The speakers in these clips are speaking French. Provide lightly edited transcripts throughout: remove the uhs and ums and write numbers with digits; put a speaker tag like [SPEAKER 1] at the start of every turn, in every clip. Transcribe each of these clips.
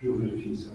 [SPEAKER 1] Je vérifie ça.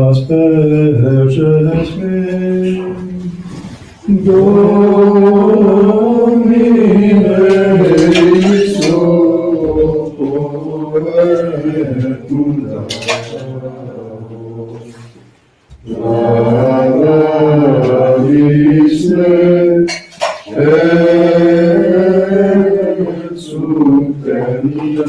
[SPEAKER 1] Asperges me, Domine so poetum Lavis me, et supernire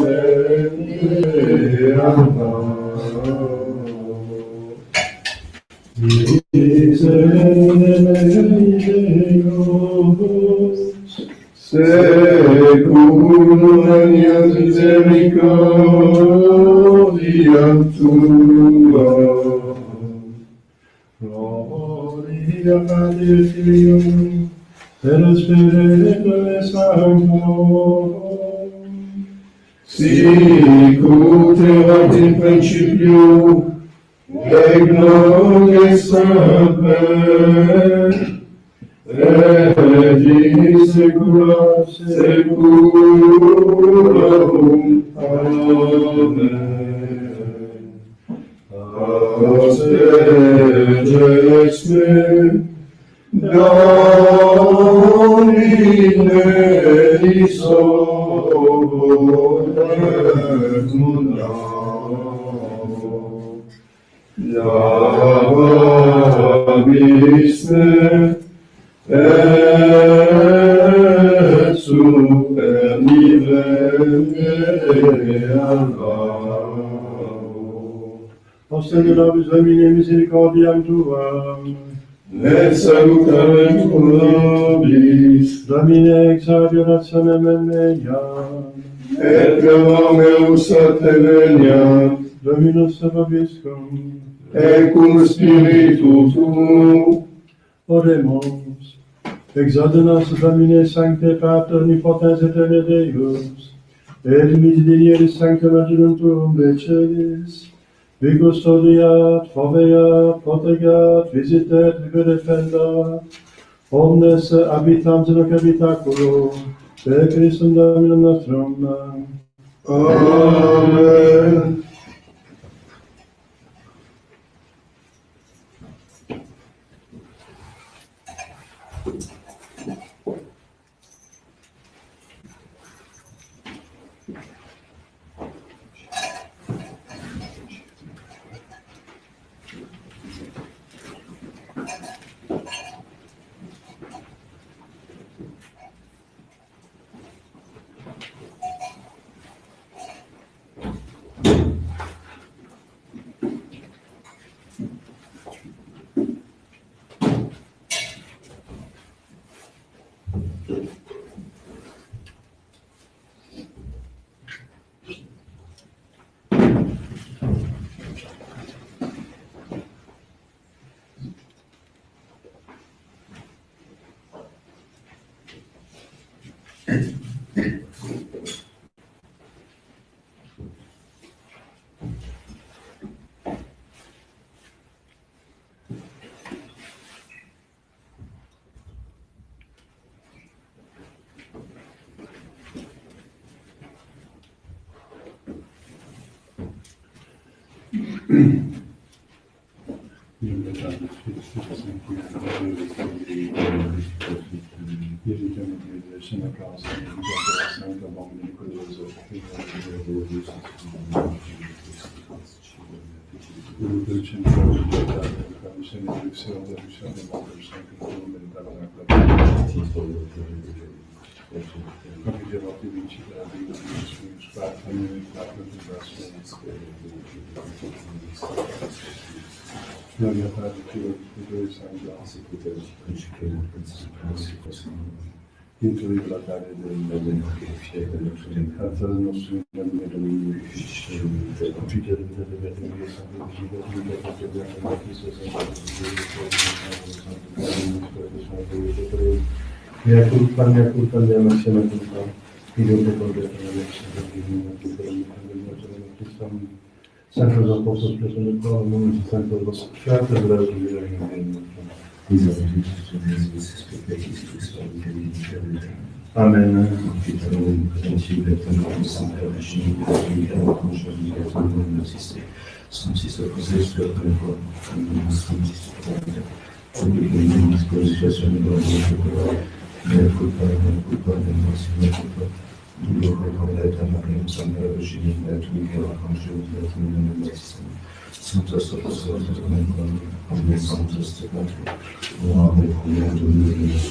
[SPEAKER 1] Seculum regnat misericordia tua. Gloria Patri Filio et Spiritus Sancto. Sic ut erat in principio et nunc et semper et in saecula saeculorum. Amen. Asperges me, Domine so poetum Lavis me, et supernire O Seigneur, Domine misericordiam tuam, et salutamentum nobis, Domine exaudiorationem meam, et per meus a te veniat, Dominus vobiscum, et cum spiritu tuo. Oremus. Exaudi nos, Domine, Sancte Pater, omnipotens aeterne Deus, et misericordis sanctum angelum tuum decelis, vi custodiat, foveat, protegat, visitet, vi defendat, omnes habitans in hoc habitaculo, per Christum Dominum nostrum. Amen. Santos apóstolos presentes todos los mundos y santos los światów wyrazu wieloimiennych. Amen.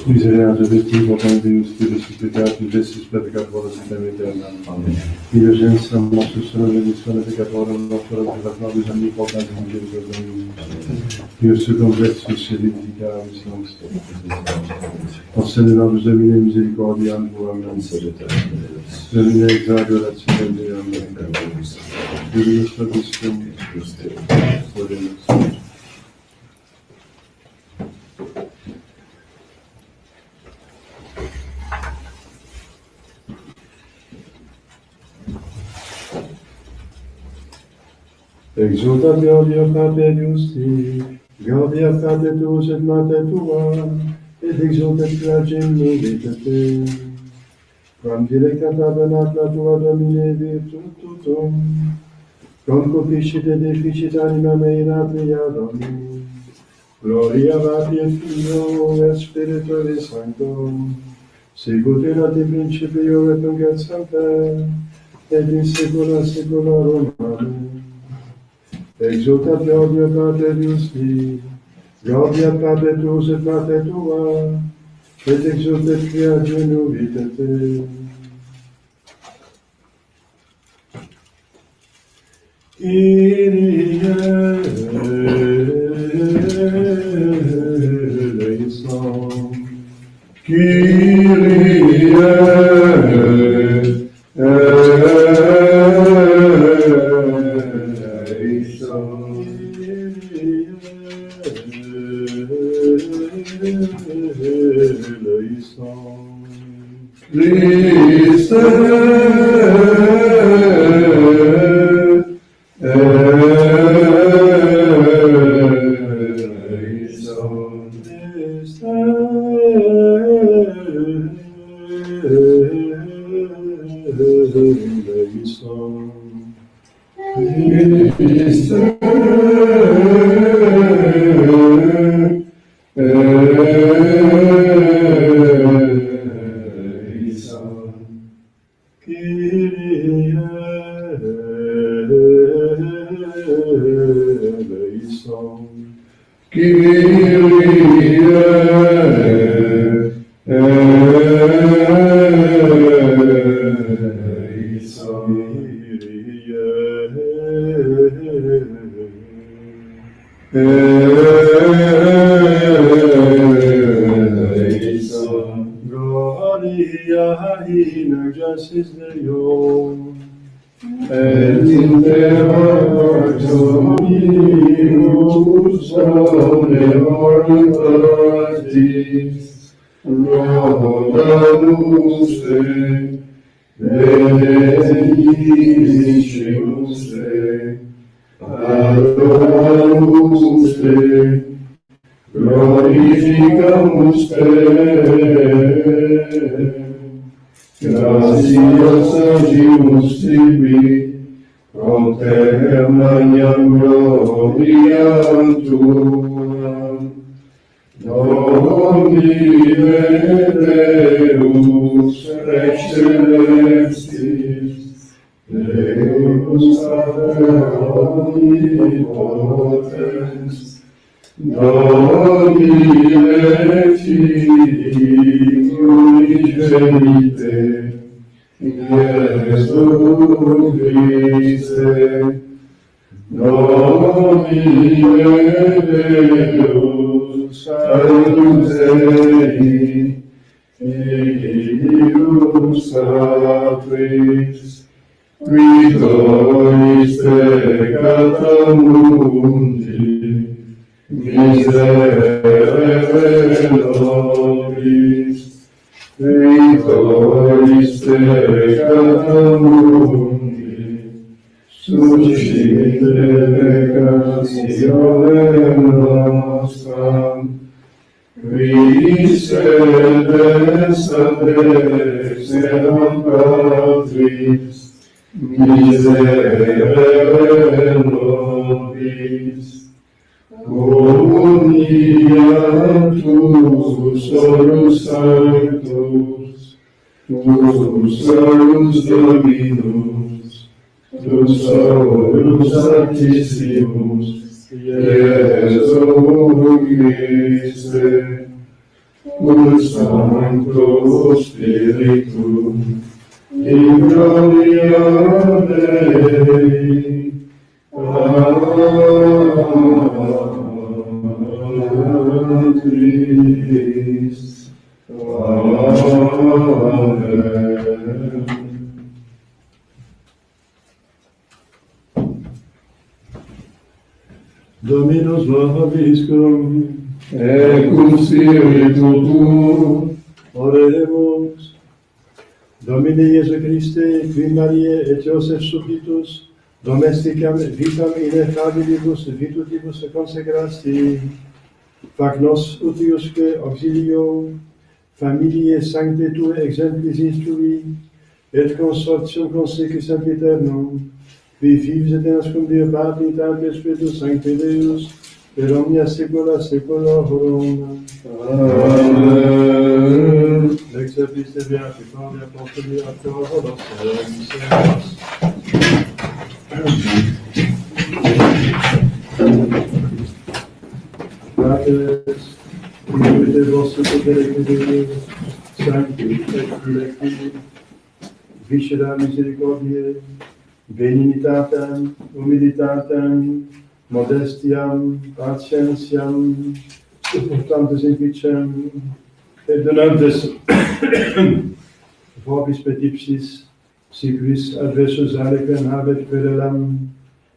[SPEAKER 1] Miserere de Dio, con Deus, Spiritus Spiritus, Gestus Peccator, Sitem Aeternam. Amen. Dio gensa nostro Signore, benedizione Peccator, nostro Redentor, nobis omnipotens, misericordiae. Dio secum Gestus, edificavis nos. Possede nobis Domine misericordiam tuam, Domine exaudi orationem Deum, Deus vobiscum, oremus. Exulta Dio Pater Justi, Gaudia Pater tuus et Mater tua, et exultet flagem vita te. Quam dilecta tabernacla tua Domine virtutum, quam coficit et deficit anima mea in atria Domini. Gloria Patri et Filio et Spiritui Sancto, sicut erat in principio et nunc et semper, et in saecula saeculorum. Amen. Exultat Dio Pater Justi, Gaudiat Pater tuus et Mater tua, et exultet creationem vita te. Kyrie eleison, Kyrie eleison. Gloria in excelsis Deo, et in terra Dominus omnivore authorities, laudamus te, benedicimus te, adoramus te, glorificamus te. Gratias agimus tibi, Proter magnam gloriam tuam, Domine Deus Rex celestis, Deus Pater omnipotens, Domine Filii unigenite, Iesu Christe, Domine Deus, Sanctus Dei, Filius Patris, qui tollis peccata mundi, miserere nobis, qui tollis peccata mundi, suscite peccationem nostram, qui sedes ad exeram Patris, miserere nobis, uniatus solus sanctus,tus solus Dominus,tus solus Sanctissimus, Iesu Christe, ut Sancto Spiritum, in gloria Dei, Patris. Amen. Dominus vobiscum, et cum spiritu tuo, oremus. Domine Iesu Christe, qui Mariae et Joseph subditus, domesticam vitam ineffabilibus virtutibus consecrasti, fac nos utiusque auxilio, familiae sancte tue exemplis instrui, et consortium consecri sempiternum, qui vives et tenas cum Deo Patri, et Spiritus Sancte Deus, per omnia saecula saeculorum. Amen. Lex episte beati Pauli Apostoli Apostoli Fratres, in vostro potere credere, sancti et dilecti, viscera misericordiae, benignitate, humilitatem, modestiam, patientiam, supportantes impicem, perdonantes vobis petipsis, siquis adversus alicem habet querelam,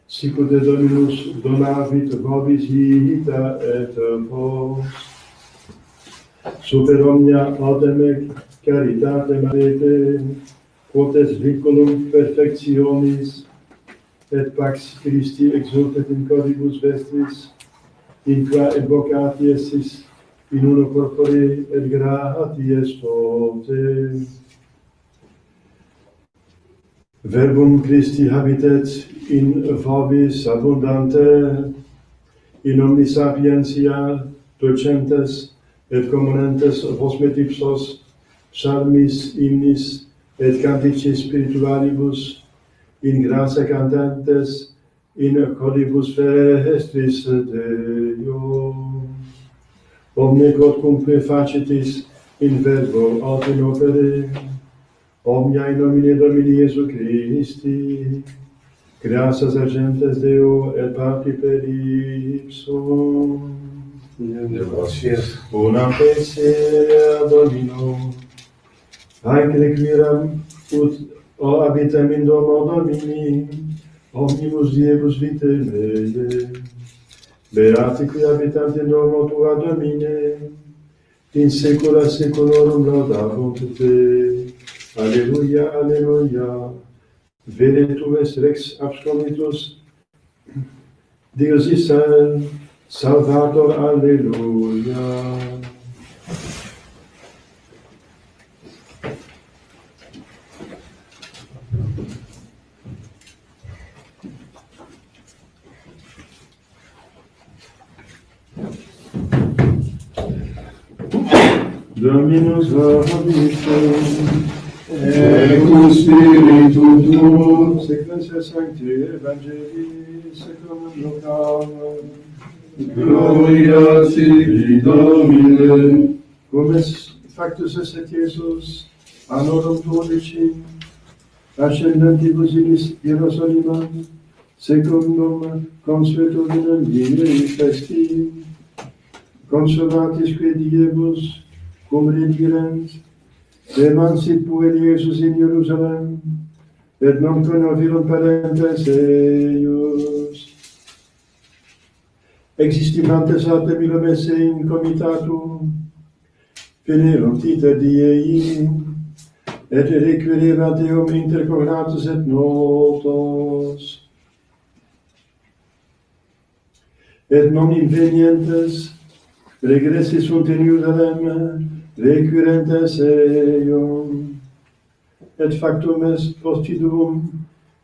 [SPEAKER 1] sicut Dominus donavit vobis vita et vos. Super omnia autem caritatem rete, quotes vinculum perfectionis, et pax Christi exultet in corpus vestris, in qua invocati estis in uno corpore et gratias tote. Verbum Christi habitet in vobis abundante, in omni sapientia docentes et commonentes vos metipsos, psalmis, hymnis et cantici spiritualibus, in gratia cantantes, in cordibus vestris Deo. Omne quodcumque facitis in verbo aut in opere, omnia in nomine Domini Iesu Christi, gratias agentes Deo et Patri per ipsum. Una pecia Domino, haec requiram ut habitam in domo Domini, omnibus diebus vitae meae. Beati qui habitant in domo tua Domine, in saecula saeculorum laudabunt te. Alleluia, alleluia. Vede tu es rex abscomitus, Deus Israel, Salvator, alleluia. Dominus vobiscum,
[SPEAKER 2] et cum spiritu tuo,
[SPEAKER 1] sequentia sancti Evangelii secundum Lucam,
[SPEAKER 2] gloria tibi Domine,
[SPEAKER 1] cum est factus est Iesus, annorum 12, ascendentibus in Hierosolima, secundum consuetudinem Dei festi, consolatisque diebus, cum redirent, emancip puer Iesus in Jerusalem, et non connovirum parentes eius. Existimantes autem illum esse in comitatum, venerunt ita diei, et requirevant eum intercognatus et notos. Et non invenientes, regressi sunt in Jerusalem, requirentes eium. Et factum est postiduum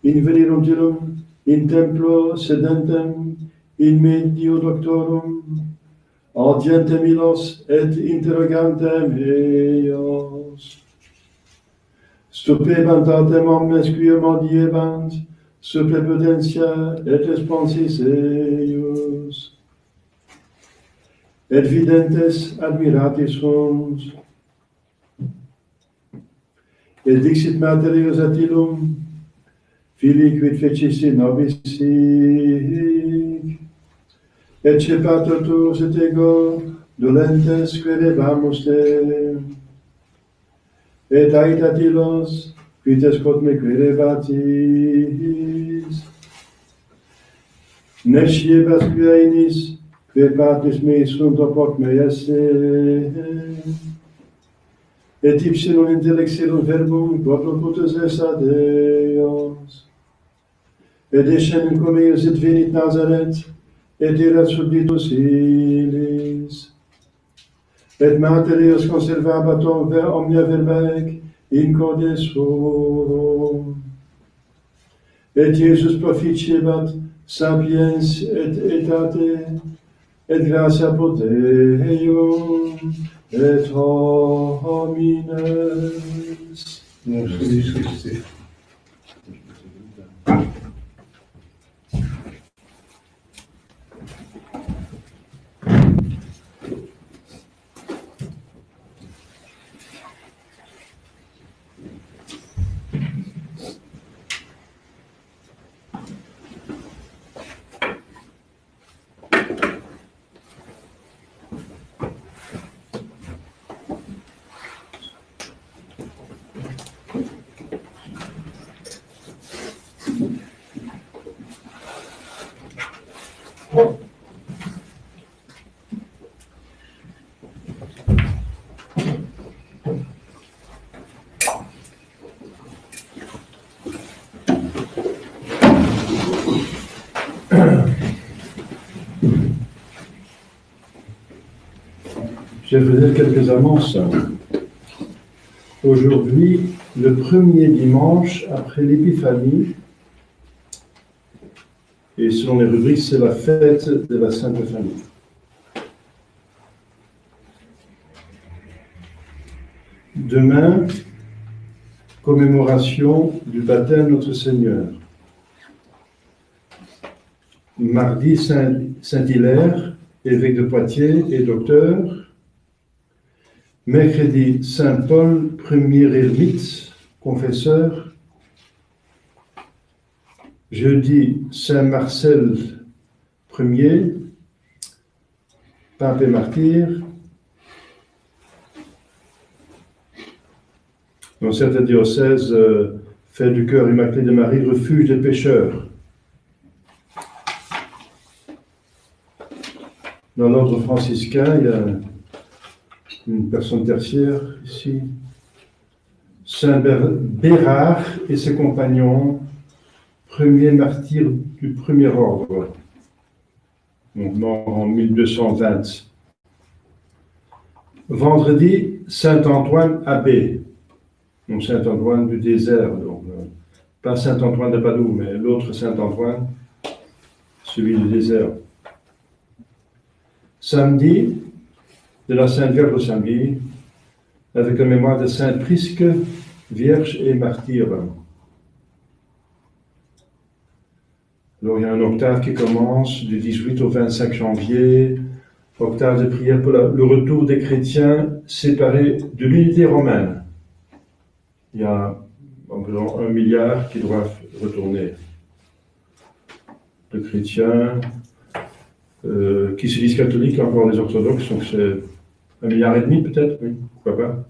[SPEAKER 1] invenirunt illum in templo sedentem in medio doctorum, audientem illos et interrogantem eios. Stupebant autem omnes quium audiebant, super prudentia et responsis eius. Et videntes admiratis sunt. Et dixit Mater eius ad illum, Filii quid fecisti nobis sic, et ce pater tuus et ego dolentes querebamus te, et aetat illos, quid escot me querebatis, nesciebas quia inis, quae partis meis sunt opoc me esse, et ipsi non intellexerum verbum quod locutus es ad Deos. Et descendit cum eius et venit Nazaret, et erat subditus illis. Et Mater eius conservabat omnia verba ec in corde suum. Et Iesus proficiebat sapiens et etate, et gratia poteum, et homines.
[SPEAKER 2] Jésus Christ.
[SPEAKER 1] Je faisais quelques annonces. Aujourd'hui, le premier dimanche après l'Épiphanie, et selon les rubriques, c'est la fête de la Sainte Famille. Demain, commémoration du baptême de notre Seigneur. Mardi, Saint-Hilaire, évêque de Poitiers et docteur. Mercredi, Saint Paul, premier ermite, confesseur. Jeudi, Saint Marcel Ier, pape et martyr. Dans certains diocèses, fait du cœur immaculé de Marie, refuge des pécheurs. Dans l'ordre franciscain, il y a une personne tertiaire ici. Saint Bérard et ses compagnons, premier martyr du premier ordre, donc mort en 1220. Vendredi, Saint Antoine abbé, donc Saint Antoine du désert, donc pas Saint Antoine de Padoue, mais l'autre Saint Antoine, celui du désert. Samedi, de la Sainte Vierge au samedi, avec la mémoire de Sainte Prisque, vierge et martyre. Alors il y a un octave qui commence du 18 au 25 janvier, octave de prière pour le retour des chrétiens séparés de l'unité romaine. Il y a environ 1 milliard qui doivent retourner. De chrétiens qui se disent catholiques, encore les orthodoxes, donc c'est 1,5 milliard peut-être, oui, pourquoi pas.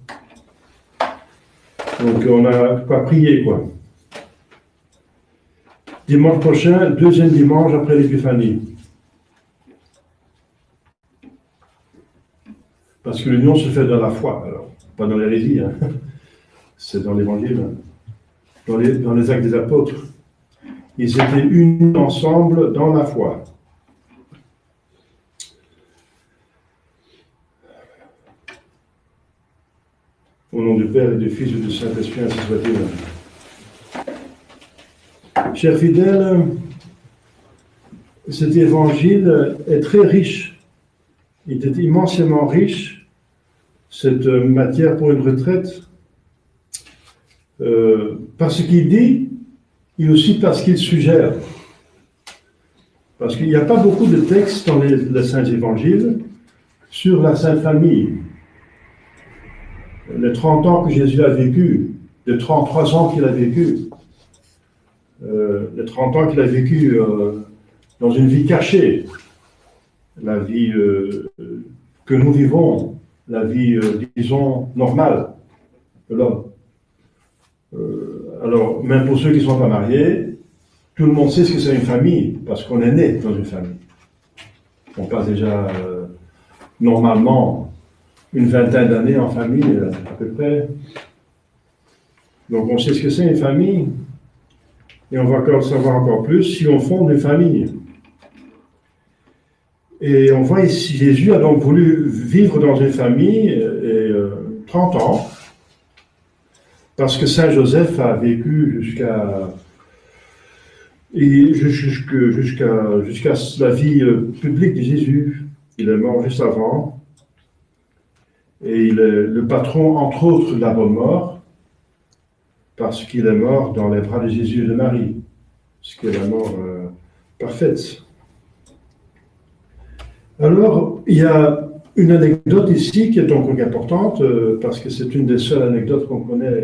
[SPEAKER 1] Donc on a pas prié, quoi. Dimanche prochain, deuxième dimanche après l'Épiphanie. Parce que l'union se fait dans la foi, alors, pas dans l'hérésie, hein. C'est dans l'Évangile, dans les actes des apôtres. Ils étaient unis ensemble dans la foi. Au nom du Père et du Fils et du Saint-Esprit, ainsi soit-il. Chers fidèles, cet évangile est très riche. Il est immensément riche, cette matière pour une retraite, parce qu'il dit, et aussi parce qu'il suggère. Parce qu'il n'y a pas beaucoup de textes dans les Saints Évangiles sur la Sainte Famille. Les 30 ans que Jésus a vécu, les 33 ans qu'il a vécu, les 30 ans qu'il a vécu dans une vie cachée, la vie que nous vivons, la vie, disons, normale de l'homme. Alors, même pour ceux qui ne sont pas mariés, tout le monde sait ce que c'est une famille, parce qu'on est né dans une famille. On passe déjà, normalement, une vingtaine d'années en famille, à peu près. Donc, on sait ce que c'est une famille, et on va encore savoir encore plus si on fonde une famille. Et on voit ici, Jésus a donc voulu vivre dans une famille, 30 ans, parce que Saint Joseph a vécu jusqu'à la vie publique de Jésus. Il est mort juste avant. Et il est le patron, entre autres, de la bonne mort, parce qu'il est mort dans les bras de Jésus et de Marie, ce qui est la mort parfaite. Alors, il y a une anecdote ici qui est donc importante, parce que c'est une des seules anecdotes qu'on connaît,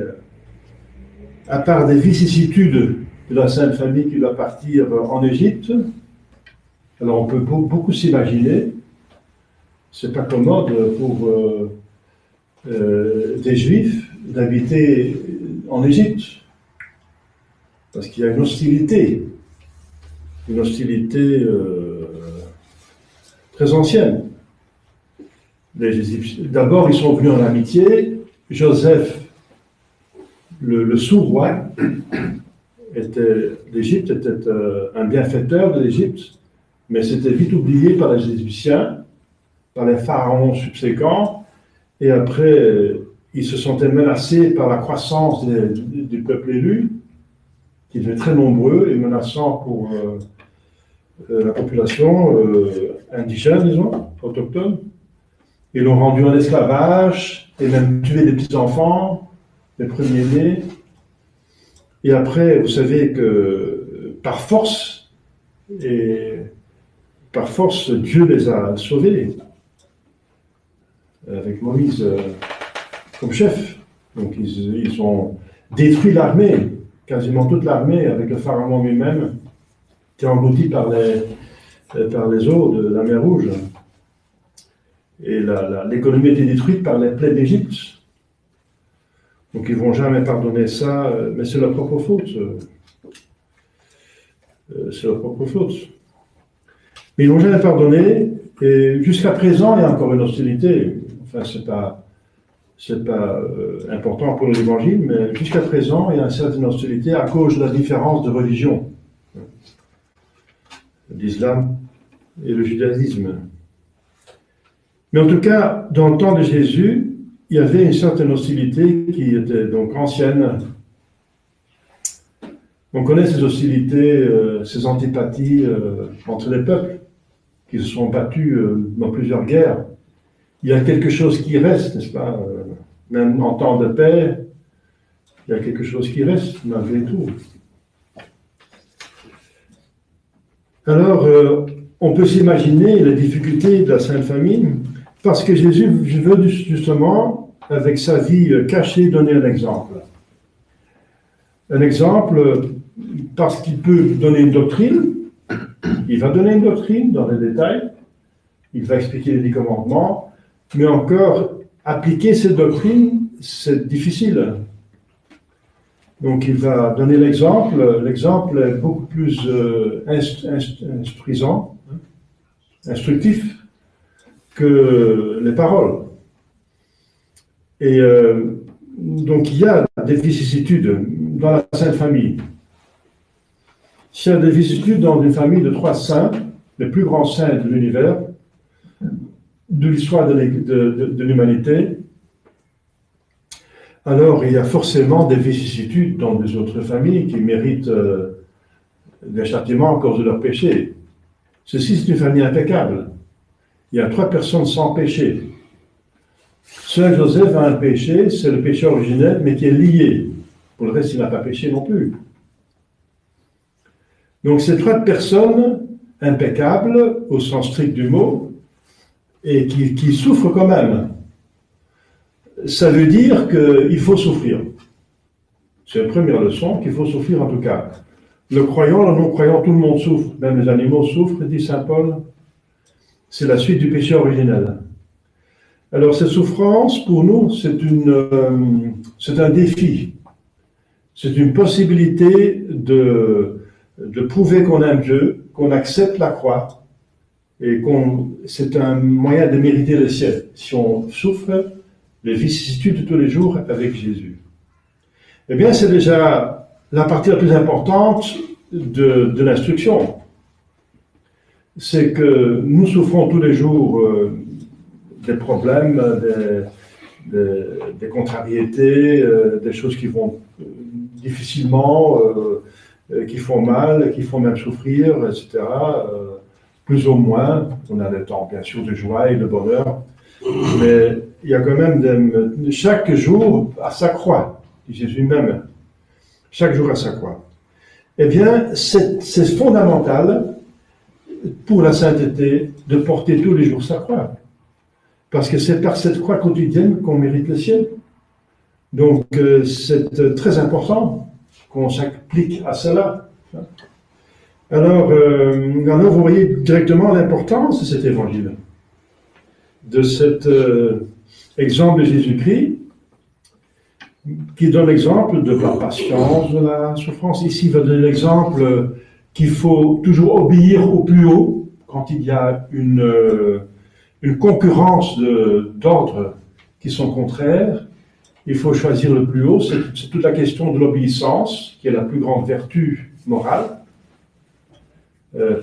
[SPEAKER 1] à part des vicissitudes de la Sainte Famille qui doit partir en Égypte. Alors, on peut beaucoup s'imaginer, c'est pas commode pour des Juifs d'habiter en Égypte, parce qu'il y a une hostilité très ancienne. Les Égyptiens, d'abord, ils sont venus en amitié. Joseph, le sous-roi d'Égypte, était un bienfaiteur de l'Égypte, mais c'était vite oublié par les Égyptiens, par les pharaons subséquents, et après, ils se sentaient menacés par la croissance du peuple élu, qui devenait très nombreux et menaçant pour la population indigène, disons, autochtone. Ils l'ont rendu en esclavage, et même tué des petits-enfants, les premiers-nés. Et après, vous savez que par force, Dieu les a sauvés, avec Moïse comme chef. Donc ils ont détruit l'armée, quasiment toute l'armée, avec le pharaon lui-même, qui est englouti par les eaux de la mer Rouge. Et l'économie a été détruite par les plaies d'Égypte. Donc ils ne vont jamais pardonner ça, mais c'est leur propre faute. C'est leur propre faute. Mais ils ne vont jamais pardonner, et jusqu'à présent, il y a encore une hostilité. Enfin, c'est pas important pour l'Évangile, mais jusqu'à présent, il y a une certaine hostilité à cause de la différence de religion. L'islam et le judaïsme. Mais en tout cas, dans le temps de Jésus, il y avait une certaine hostilité qui était donc ancienne. On connaît ces hostilités, ces antipathies entre les peuples qui se sont battus dans plusieurs guerres. Il y a quelque chose qui reste, n'est-ce pas, Même en temps de paix, il y a quelque chose qui reste malgré tout. Alors, on peut s'imaginer les difficultés de la Sainte Famille, parce que Jésus veut justement, avec sa vie cachée, donner un exemple. Un exemple, parce qu'il peut donner une doctrine, il va donner une doctrine dans les détails, il va expliquer les 10 commandements, mais encore, appliquer cette doctrine, c'est difficile. Donc il va donner l'exemple. L'exemple est beaucoup plus instructif que les paroles. Et donc il y a des vicissitudes dans la Sainte Famille. S'il y a des vicissitudes dans une famille de 3 saints, les plus grands saints de l'univers, de l'histoire de l'humanité, alors il y a forcément des vicissitudes dans des autres familles qui méritent des châtiments à cause de leurs péchés. Ceci, c'est une famille impeccable. Il y a 3 personnes sans péché. Seul Joseph a un péché, c'est le péché originel, mais qui est lié. Pour le reste, il n'a pas péché non plus. Donc, ces 3 personnes impeccables, au sens strict du mot, et qui souffrent quand même. Ça veut dire qu'il faut souffrir. C'est la première leçon, qu'il faut souffrir en tout cas. Le croyant, le non-croyant, tout le monde souffre. Même les animaux souffrent, dit saint Paul. C'est la suite du péché originel. Alors cette souffrance, pour nous, c'est un défi. C'est une possibilité de prouver qu'on aime Dieu, qu'on accepte la croix, et c'est un moyen de mériter le ciel. Si on souffre les vicissitudes de tous les jours avec Jésus. Eh bien, c'est déjà la partie la plus importante de l'instruction. C'est que nous souffrons tous les jours des problèmes, des contrariétés, des choses qui vont difficilement, qui font mal, qui font même souffrir, etc. Plus ou moins, on a des temps bien sûr de joie et de bonheur, mais il y a quand même chaque jour à sa croix, dit Jésus même, chaque jour à sa croix. Eh bien, c'est fondamental pour la sainteté de porter tous les jours sa croix, parce que c'est par cette croix quotidienne qu'on mérite le ciel. Donc, c'est très important qu'on s'applique à cela. Alors, vous voyez directement l'importance de cet évangile, de cet exemple de Jésus-Christ, qui donne l'exemple de la patience, de la souffrance. Ici, il va donner l'exemple qu'il faut toujours obéir au plus haut quand il y a une concurrence d'ordres qui sont contraires. Il faut choisir le plus haut. C'est toute la question de l'obéissance, qui est la plus grande vertu morale.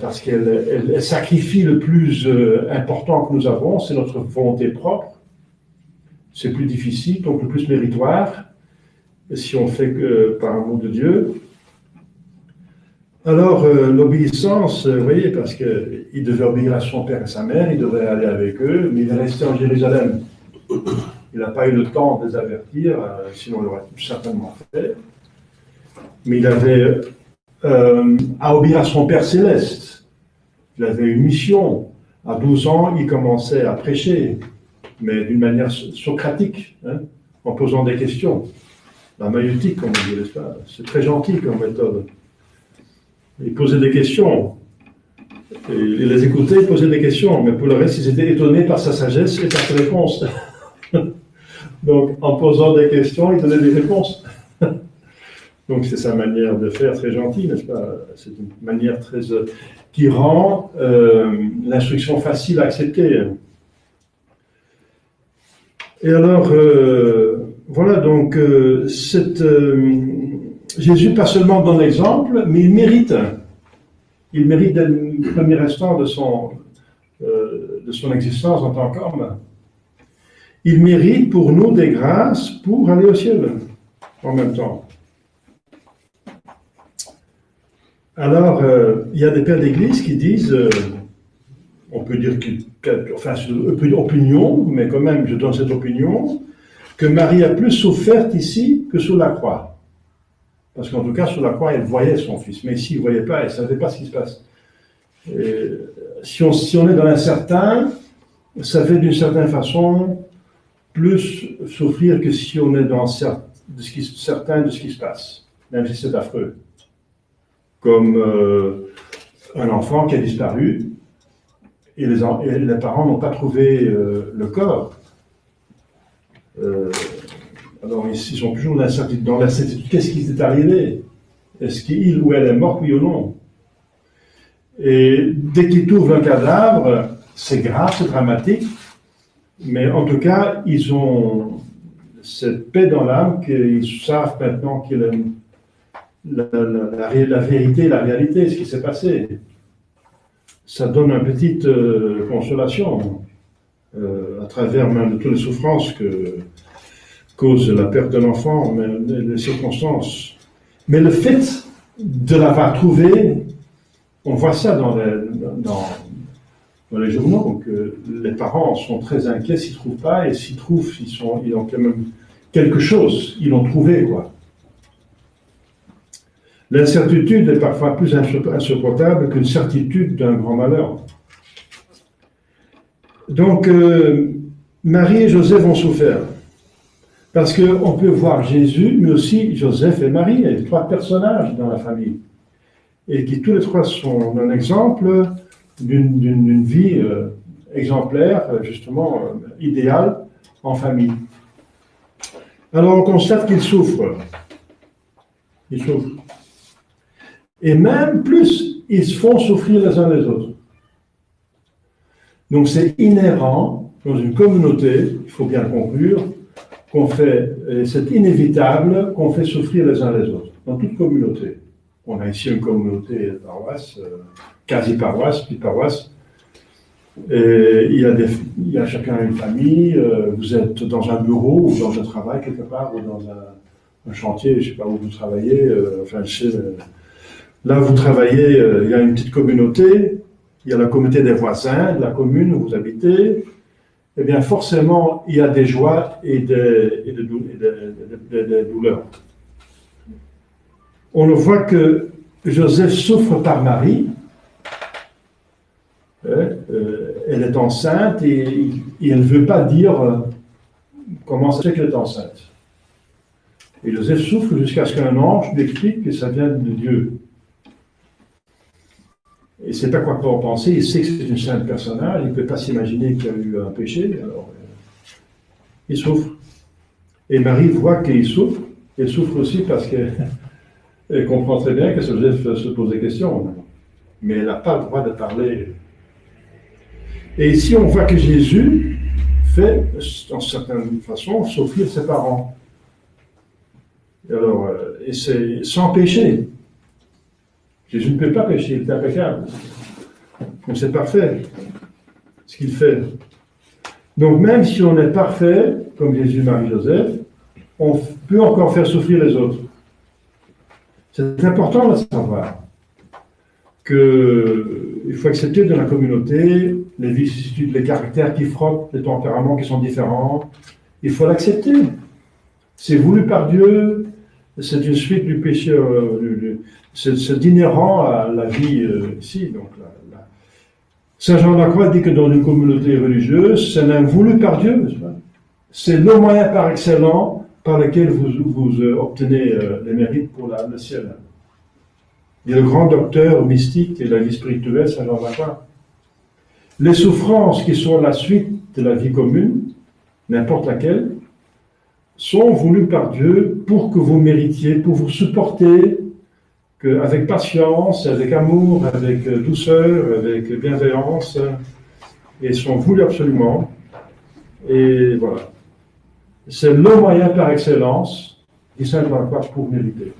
[SPEAKER 1] Parce qu'elle sacrifie le plus important que nous avons, c'est notre volonté propre. C'est plus difficile, donc le plus méritoire, si on fait par amour de Dieu. Alors, l'obéissance, vous voyez, parce qu'il devait obéir à son père et sa mère, il devait aller avec eux, mais il est resté en Jérusalem. Il n'a pas eu le temps de les avertir, sinon il l'aurait tout certainement fait. Mais il avait à obéir à son Père céleste. Il avait une mission. À 12 ans, il commençait à prêcher, mais d'une manière socratique, en posant des questions. La maïeutique, comme on dit, n'est-ce pas? C'est très gentil comme méthode. Il posait des questions. Et il les écoutait, il posait des questions, mais pour le reste, ils étaient étonnés par sa sagesse et par ses réponses. Donc, en posant des questions, il donnait des réponses. Donc c'est sa manière de faire très gentille, n'est-ce pas? C'est une manière très qui rend l'instruction facile à accepter. Et alors, voilà, donc Jésus pas seulement donne l'exemple, mais il mérite dès le premier instant de son existence en tant qu'homme. Il mérite pour nous des grâces pour aller au ciel en même temps. Alors, il y a des pères d'église qui disent, on peut dire, enfin, c'est une opinion, mais quand même, je donne cette opinion,
[SPEAKER 3] que Marie a plus souffert ici que sous la croix. Parce qu'en tout cas, sous la croix, elle voyait son fils. Mais ici, elle ne voyait pas, elle ne savait pas ce qui se passe. Et si on est dans l'incertain, ça fait d'une certaine façon plus souffrir que si on est dans certain de ce qui se passe, même si c'est affreux. Comme un enfant qui a disparu et les parents n'ont pas trouvé le corps. Alors ils sont toujours dans l'incertitude. Qu'est-ce qui est arrivé? Est-ce qu'il ou elle est mort, oui ou non? Et dès qu'ils trouvent un cadavre, c'est grave, c'est dramatique, mais en tout cas, ils ont cette paix dans l'âme qu'ils savent maintenant qu'il est la vérité, la réalité, ce qui s'est passé. Ça donne une petite consolation à travers même toutes les souffrances que cause la perte de l'enfant, mais les circonstances. Mais le fait de l'avoir trouvé, on voit ça dans les journaux, que les parents sont très inquiets s'ils ne trouvent pas, et s'ils trouvent, ils ont quand même quelque chose, ils l'ont trouvé, quoi. L'incertitude est parfois plus insupportable qu'une certitude d'un grand malheur. Donc, Marie et Joseph ont souffert. Parce qu'on peut voir Jésus, mais aussi Joseph et Marie, il y a 3 personnages dans la famille. Et qui tous les 3 sont un exemple d'une vie exemplaire, justement idéale, en famille. Alors on constate qu'ils souffrent. Ils souffrent. Et même plus, ils se font souffrir les uns les autres. Donc c'est inhérent dans une communauté, il faut bien le conclure, c'est inévitable qu'on fait souffrir les uns les autres, dans toute communauté. On a ici une communauté de paroisse, quasi-paroisse, petite paroisse. Et il y a chacun une famille, vous êtes dans un bureau ou dans un travail quelque part, ou dans un chantier, je ne sais pas où vous travaillez, là vous travaillez, il y a une petite communauté, il y a la communauté des voisins, de la commune où vous habitez, eh bien forcément il y a des joies et des douleurs. On le voit que Joseph souffre par Marie, elle est enceinte et elle ne veut pas dire comment c'est qu'elle est enceinte. Et Joseph souffre jusqu'à ce qu'un ange lui explique que ça vient de Dieu. Il ne sait pas quoi penser, il sait que c'est une sainte personnage, il ne peut pas s'imaginer qu'il y a eu un péché, alors il souffre. Et Marie voit qu'il souffre, elle souffre aussi parce qu'elle comprend très bien que Joseph se pose des questions, mais elle n'a pas le droit de parler. Et ici, on voit que Jésus fait, en certaine façon, souffrir ses parents. Alors, et c'est sans péché. Jésus ne peut pas pécher, il est impeccable. Donc c'est parfait, ce qu'il fait. Donc même si on est parfait, comme Jésus, Marie, Joseph, on peut encore faire souffrir les autres. C'est important de savoir qu'il faut accepter dans la communauté les vicissitudes, les caractères qui frottent, les tempéraments qui sont différents. Il faut l'accepter. C'est voulu par Dieu, c'est une suite du péché, c'est inhérent à la vie ici. Donc, Saint Jean de la Croix dit que dans une communauté religieuse, c'est un voulu par Dieu. C'est le moyen par excellence par lequel vous obtenez les mérites pour le ciel. Il y a le grand docteur mystique et la vie spirituelle, Saint Jean de la Croix. Les souffrances qui sont la suite de la vie commune, n'importe laquelle, sont voulues par Dieu pour que vous méritiez, pour vous supporter, avec patience, avec amour, avec douceur, avec bienveillance, et sont voulues absolument. Et voilà. C'est le moyen par excellence, dit Saint Jean de la Croix, pour mériter.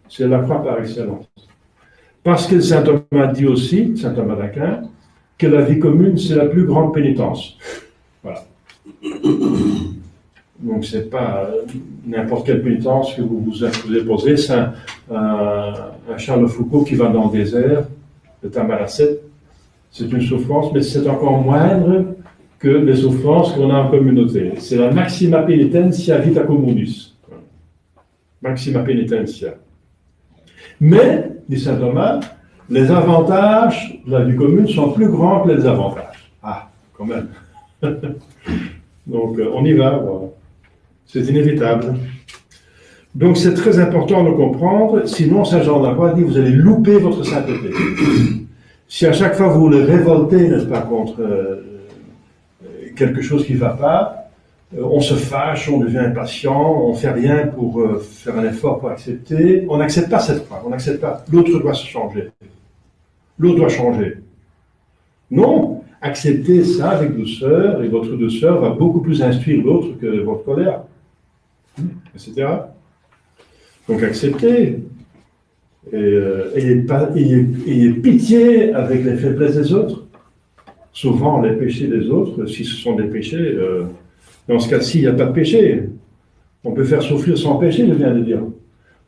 [SPEAKER 3] C'est la croix par excellence. Parce que Saint Thomas dit aussi, Saint Thomas d'Aquin, que la vie commune, c'est la plus grande pénitence. Voilà. Donc, ce n'est pas n'importe quelle pénitence que vous vous posez. C'est un Charles Foucault qui va dans le désert, de Tamaracet. C'est une souffrance, mais c'est encore moindre que les souffrances qu'on a en communauté. C'est la maxima penitentia vita communis. Maxima penitentia. Mais, dit saint Thomas, les avantages de la vie commune sont plus grands que les désavantages. Ah, quand même. Donc, on y va, voilà. C'est inévitable. Donc, c'est très important de comprendre, sinon Saint Jean de la Croix dit, vous allez louper votre sainteté. Si à chaque fois vous voulez révolter, n'est-ce pas, contre quelque chose qui ne va pas, on se fâche, on devient impatient, on ne fait rien pour faire un effort pour accepter, on n'accepte pas cette foi, on n'accepte pas. L'autre doit se changer. L'autre doit changer. Non, acceptez ça avec douceur, et votre douceur va beaucoup plus instruire l'autre que votre colère, etc. Donc acceptez. Et ayez pitié avec les faiblesses des autres. Souvent, les péchés des autres, si ce sont des péchés, dans ce cas-ci, il n'y a pas de péché. On peut faire souffrir sans péché, je viens de dire.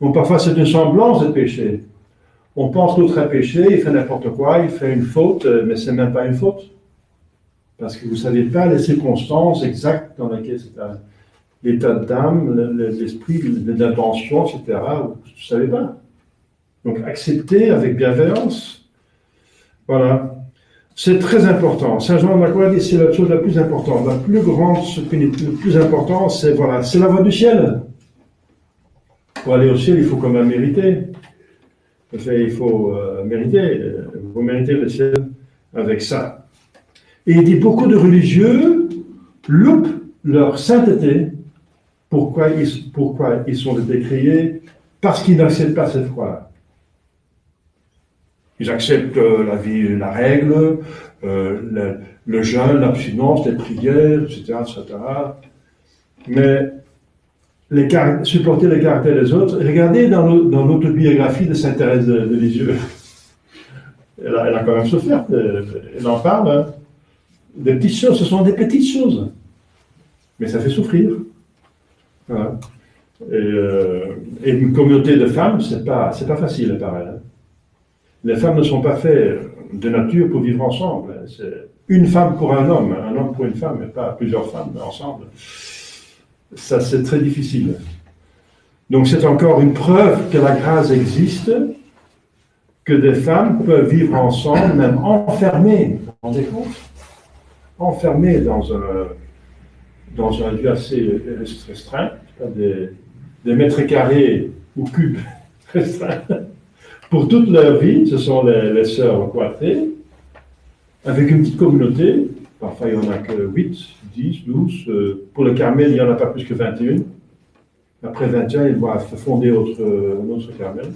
[SPEAKER 3] Donc parfois, c'est une semblance de péché. On pense l'autre a péché, il fait n'importe quoi, il fait une faute, mais ce n'est même pas une faute. Parce que vous ne savez pas les circonstances exactes dans lesquelles c'est l'état d'âme, l'esprit, l'intention, etc. Vous ne savez pas. Donc, accepter avec bienveillance. Voilà. C'est très important. Saint Jean de la Croix dit c'est la chose la plus importante. La plus grande, le plus important, c'est voilà, c'est la voie du ciel. Pour aller au ciel, il faut quand même mériter. Enfin, il faut mériter. Vous méritez le ciel avec ça. Et il dit beaucoup de religieux loupent leur sainteté. Pourquoi ils sont décriés? Parce qu'ils n'acceptent pas cette foi-là. Ils acceptent la vie, la règle, le jeûne, l'abstinence, les prières, etc., etc. Mais supporter les caractères des autres. Regardez dans l'autobiographie de Sainte Thérèse de Lisieux. Elle a quand même souffert. Elle en parle. Hein. Des petites choses, ce sont des petites choses. Mais ça fait souffrir. Voilà. Et une communauté de femmes, c'est pas facile, pareil. Hein. Les femmes ne sont pas faites de nature pour vivre ensemble. C'est une femme pour un homme pour une femme, mais pas plusieurs femmes ensemble. Ça, c'est très difficile. Donc, c'est encore une preuve que la grâce existe, que des femmes peuvent vivre ensemble, même enfermées. Vous vous rendez compte? Enfermées dans un lieu assez restreint, des mètres carrés ou cubes restreints. Pour toute leur vie, ce sont les sœurs cloîtrées, avec une petite communauté. Parfois, il n'y en a que 8, 10, 12. Pour le Carmel, il n'y en a pas plus que 21. Après 21, ils doivent fonder un autre Carmel.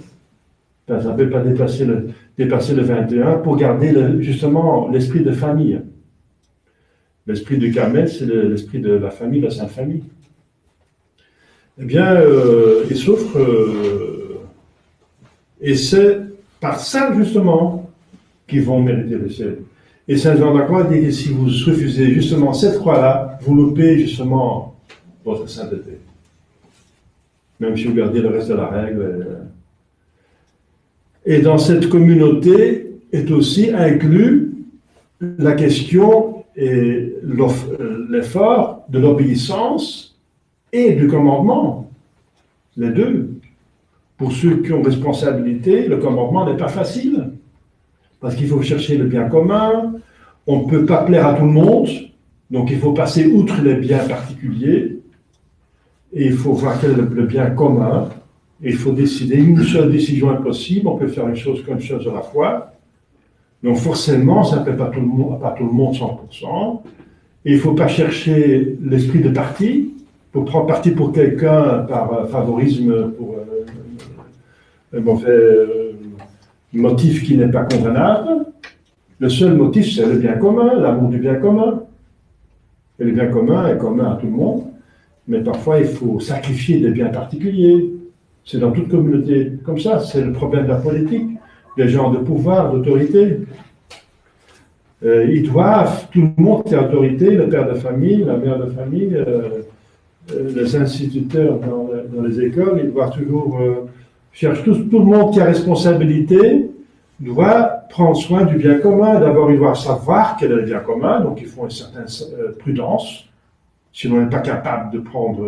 [SPEAKER 3] Ça ne peut pas dépasser le 21 pour garder justement l'esprit de famille. L'esprit du Carmel, c'est l'esprit de la famille, de la Sainte Famille. Eh bien, ils souffrent. Et c'est par ça, justement, qu'ils vont mériter le ciel. Et Saint Jean de la Croix dit que si vous refusez justement cette croix-là, vous loupez justement votre sainteté. Même si vous gardez le reste de la règle. Et dans cette communauté est aussi inclus la question et l'effort de l'obéissance et du commandement. Les deux. Pour ceux qui ont responsabilité, le commandement n'est pas facile. Parce qu'il faut chercher le bien commun, on ne peut pas plaire à tout le monde, donc il faut passer outre les biens particuliers, et il faut voir quel est le bien commun, et il faut décider, une seule décision est possible, on peut faire une chose qu'une chose à la fois, donc forcément, ça ne plaît pas tout le monde 100%, et il ne faut pas chercher l'esprit de parti, pour prendre parti pour quelqu'un par favorisme, pour motif qui n'est pas condamnable. Le seul motif, c'est le bien commun, l'amour du bien commun. Et le bien commun est commun à tout le monde, mais parfois il faut sacrifier des biens particuliers. C'est dans toute communauté comme ça, c'est le problème de la politique, des gens de pouvoir, d'autorité. Ils doivent, tout le monde qui a autorité, le père de famille, la mère de famille, les instituteurs dans les écoles, ils doivent toujours chercher tout le monde qui a responsabilité doit prendre soin du bien commun. D'abord, il doit savoir quel est le bien commun, donc il faut une certaine prudence, sinon on n'est pas capable de prendre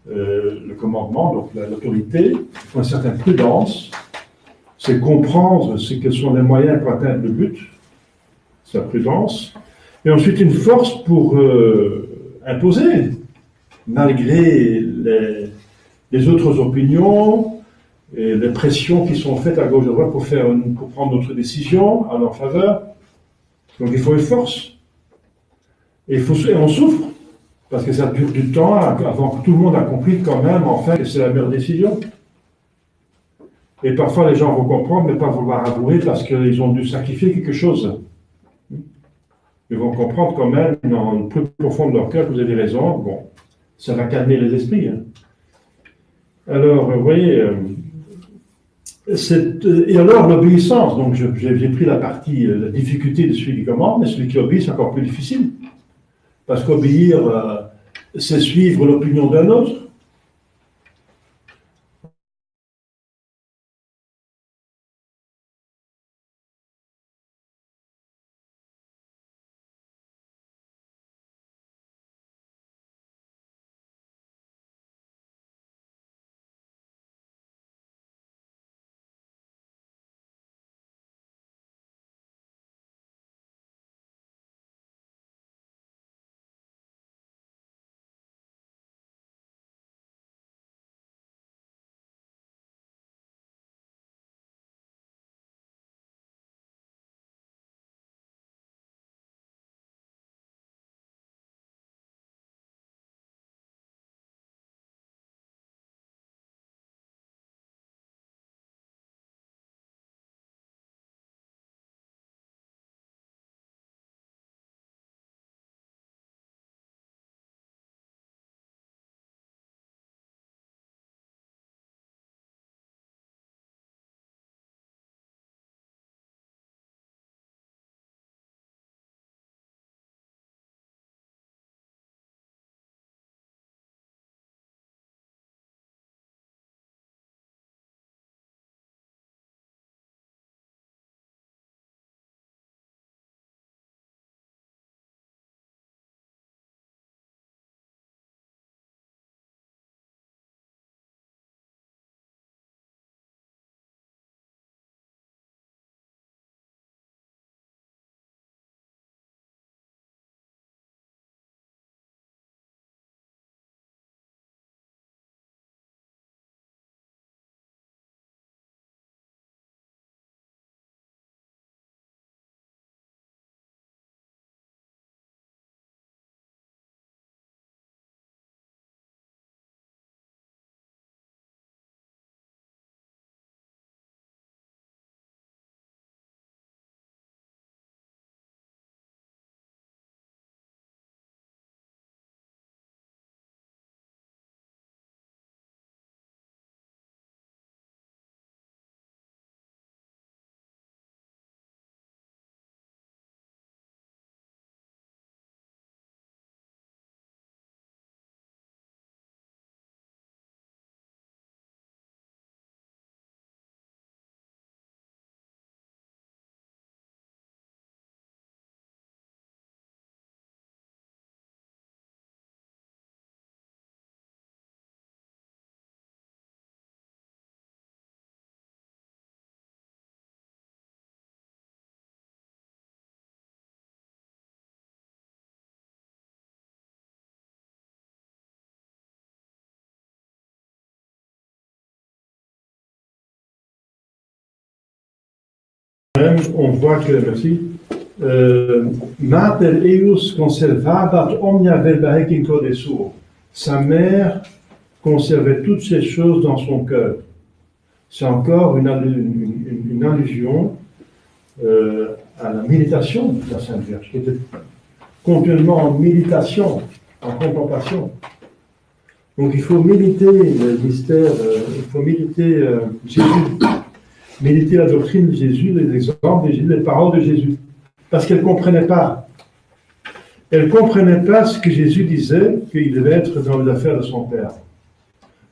[SPEAKER 3] le commandement, donc l'autorité. Il faut une certaine prudence, c'est comprendre quels sont les moyens pour atteindre le but, sa prudence, et ensuite une force pour imposer, malgré les autres opinions, et les pressions qui sont faites à gauche et à droite pour prendre notre décision à leur faveur. Donc il faut une force. Et on souffre, parce que ça dure du temps avant que tout le monde a compris quand même, enfin, que c'est la meilleure décision. Et parfois les gens vont comprendre, mais pas vouloir avouer parce qu'ils ont dû sacrifier quelque chose. Ils vont comprendre quand même, dans le plus profond de leur cœur, que vous avez raison. Bon, ça va calmer les esprits. Hein. Alors, vous voyez... et alors l'obéissance, donc j'ai pris la partie, la difficulté de celui qui commande, mais celui qui obéit c'est encore plus difficile. Parce qu'obéir, c'est suivre l'opinion d'un autre. Même, on voit que, merci, Mater eius conservabat omnia verba hic in corde suo. Sa mère conservait toutes ces choses dans son cœur. C'est encore une allusion à la méditation de la Sainte Vierge, qui était continuellement en méditation, en contemplation. Donc il faut méditer le mystère, il faut méditer Jésus, méditer la doctrine de Jésus, les exemples de Jésus, les paroles de Jésus. Parce qu'elle ne comprenait pas. Elle ne comprenait pas ce que Jésus disait, qu'il devait être dans les affaires de son Père.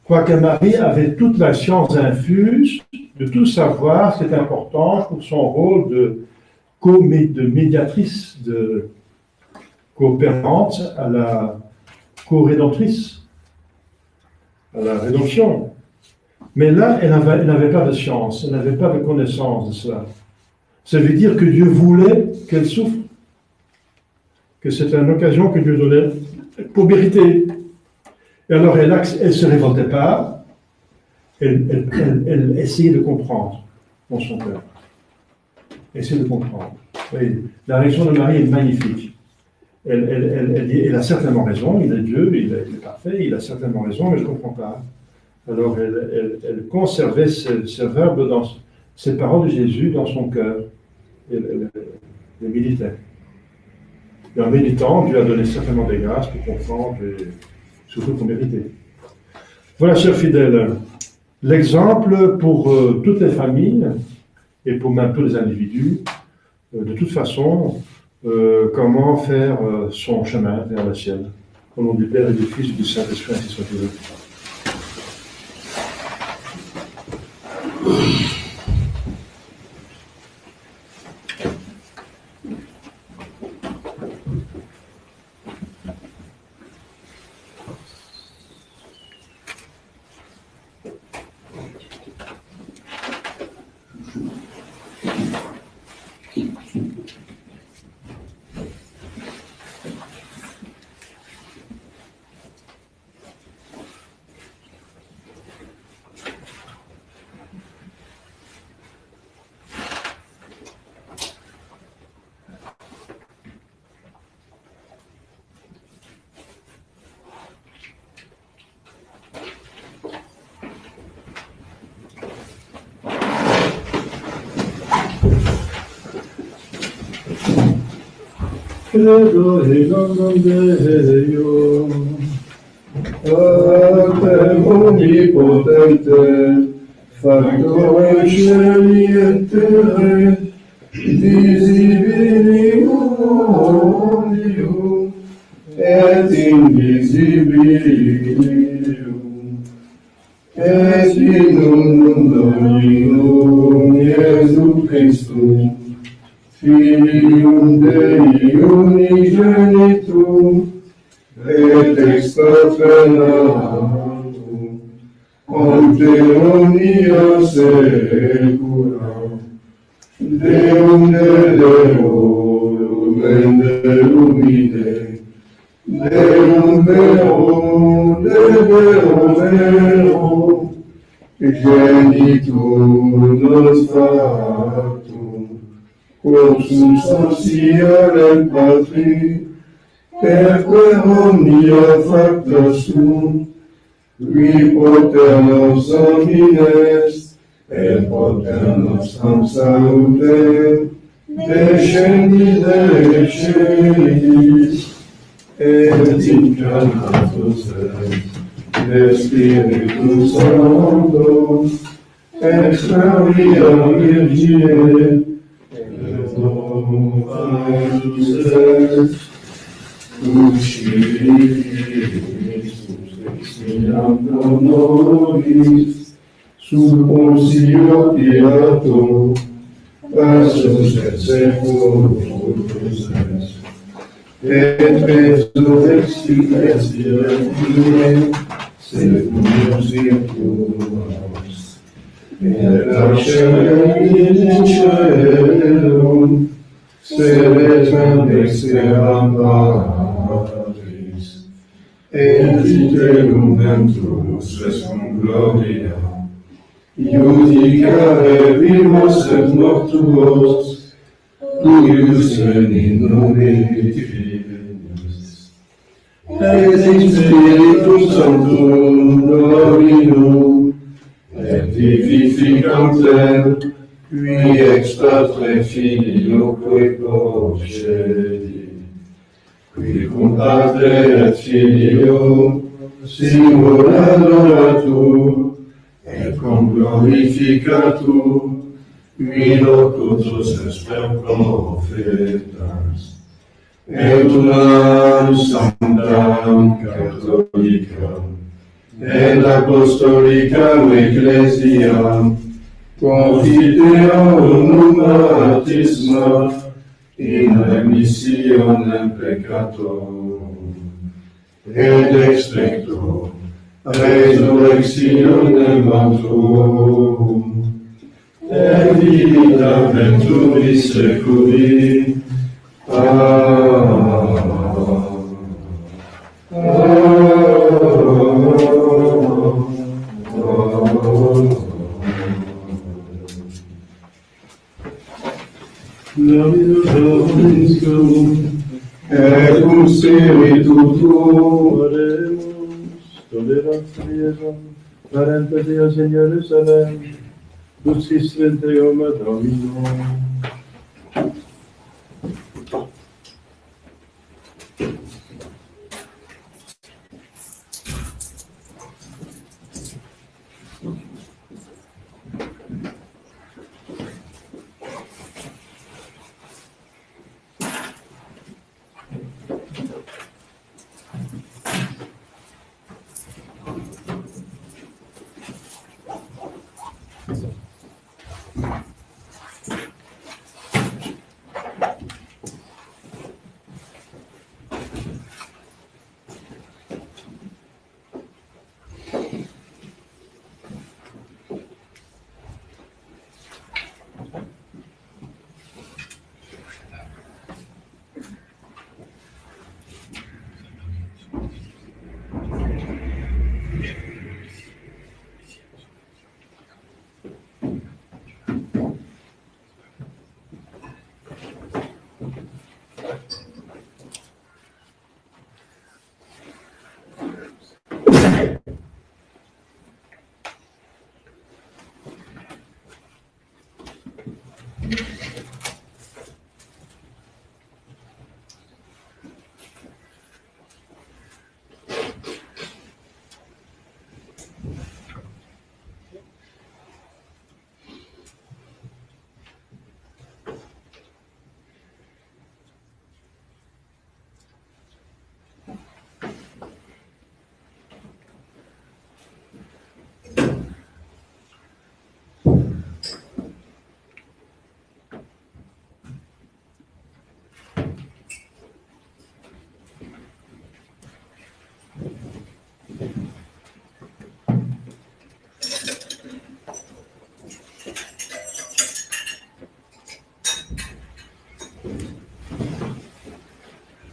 [SPEAKER 3] Quoique Marie avait toute la science infuse, de tout savoir, c'est important pour son rôle de médiatrice, de coopérante à la co-rédemptrice, à la rédemption. Mais là, elle n'avait pas de science, elle n'avait pas de connaissance de cela. Ça veut dire que Dieu voulait qu'elle souffre, que c'était une occasion que Dieu donnait pour mériter. Et alors, elle ne se révoltait pas, elle essayait de comprendre dans son cœur. Essayait de comprendre. Oui, la réaction de Marie est magnifique. Elle dit, elle a certainement raison, il est Dieu, il est parfait, il a certainement raison, mais je ne comprends pas. Alors, elle conservait ce verbe, ces paroles de Jésus dans son cœur. Elle méditait. Et en méditant, Dieu a donné certainement des grâces pour comprendre et surtout pour mériter. Voilà, chers fidèles, l'exemple pour toutes les familles et pour même tous les individus, de toute façon, comment faire son chemin vers le ciel. Au nom du Père et du Fils et du Saint-Esprit, ainsi soit-il.
[SPEAKER 2] Credo in Deo, Pater omnipotente, factor cieli et terre, visibili omnium, et invisibilium, et in unum Dominum Iesu Christum, Filium Dei unigenitum, et extraordinatum, ante omnia saecula, Deum de Deum, et Deum ide, Deum vero, de Deum vero, genitur nos factum, quod substantia et patri, perque omnia facta sunt, qui poter nos homines, et poter nostram salute, descendi de celis, et incarnatus de Spiritus Sancto, extra via Virgine, et Dominus est, Pro nobis, sub Pontio Pilato, passus et seculus et resurrexit et seculus virtuos, et ascendit in caelum, sedetum dexteram Patris, et itelum ventrus resum gloria, iudicare vivos et mortuos, cuius in nomine Filius, et in Spiritus Sanctum Dominum, et vivificantem, qui ex Patre Filioque procedi, qui cum Patre et Filio simul adoratur, et cum glorificatur, qui locutus est per prophetas, et unam sanctam catholicam, et apostolicam ecclesiam, Confiteor baptisma in remissionem peccator, et expecto resurrectionem mortuorum, et vita venturis seculi.
[SPEAKER 1] Dominus vobiscum,
[SPEAKER 2] Et cum spiritu tuo,
[SPEAKER 1] oremus, tolerat Iesum, parente Dios in Jerusalem, Lucis ventrium Domino.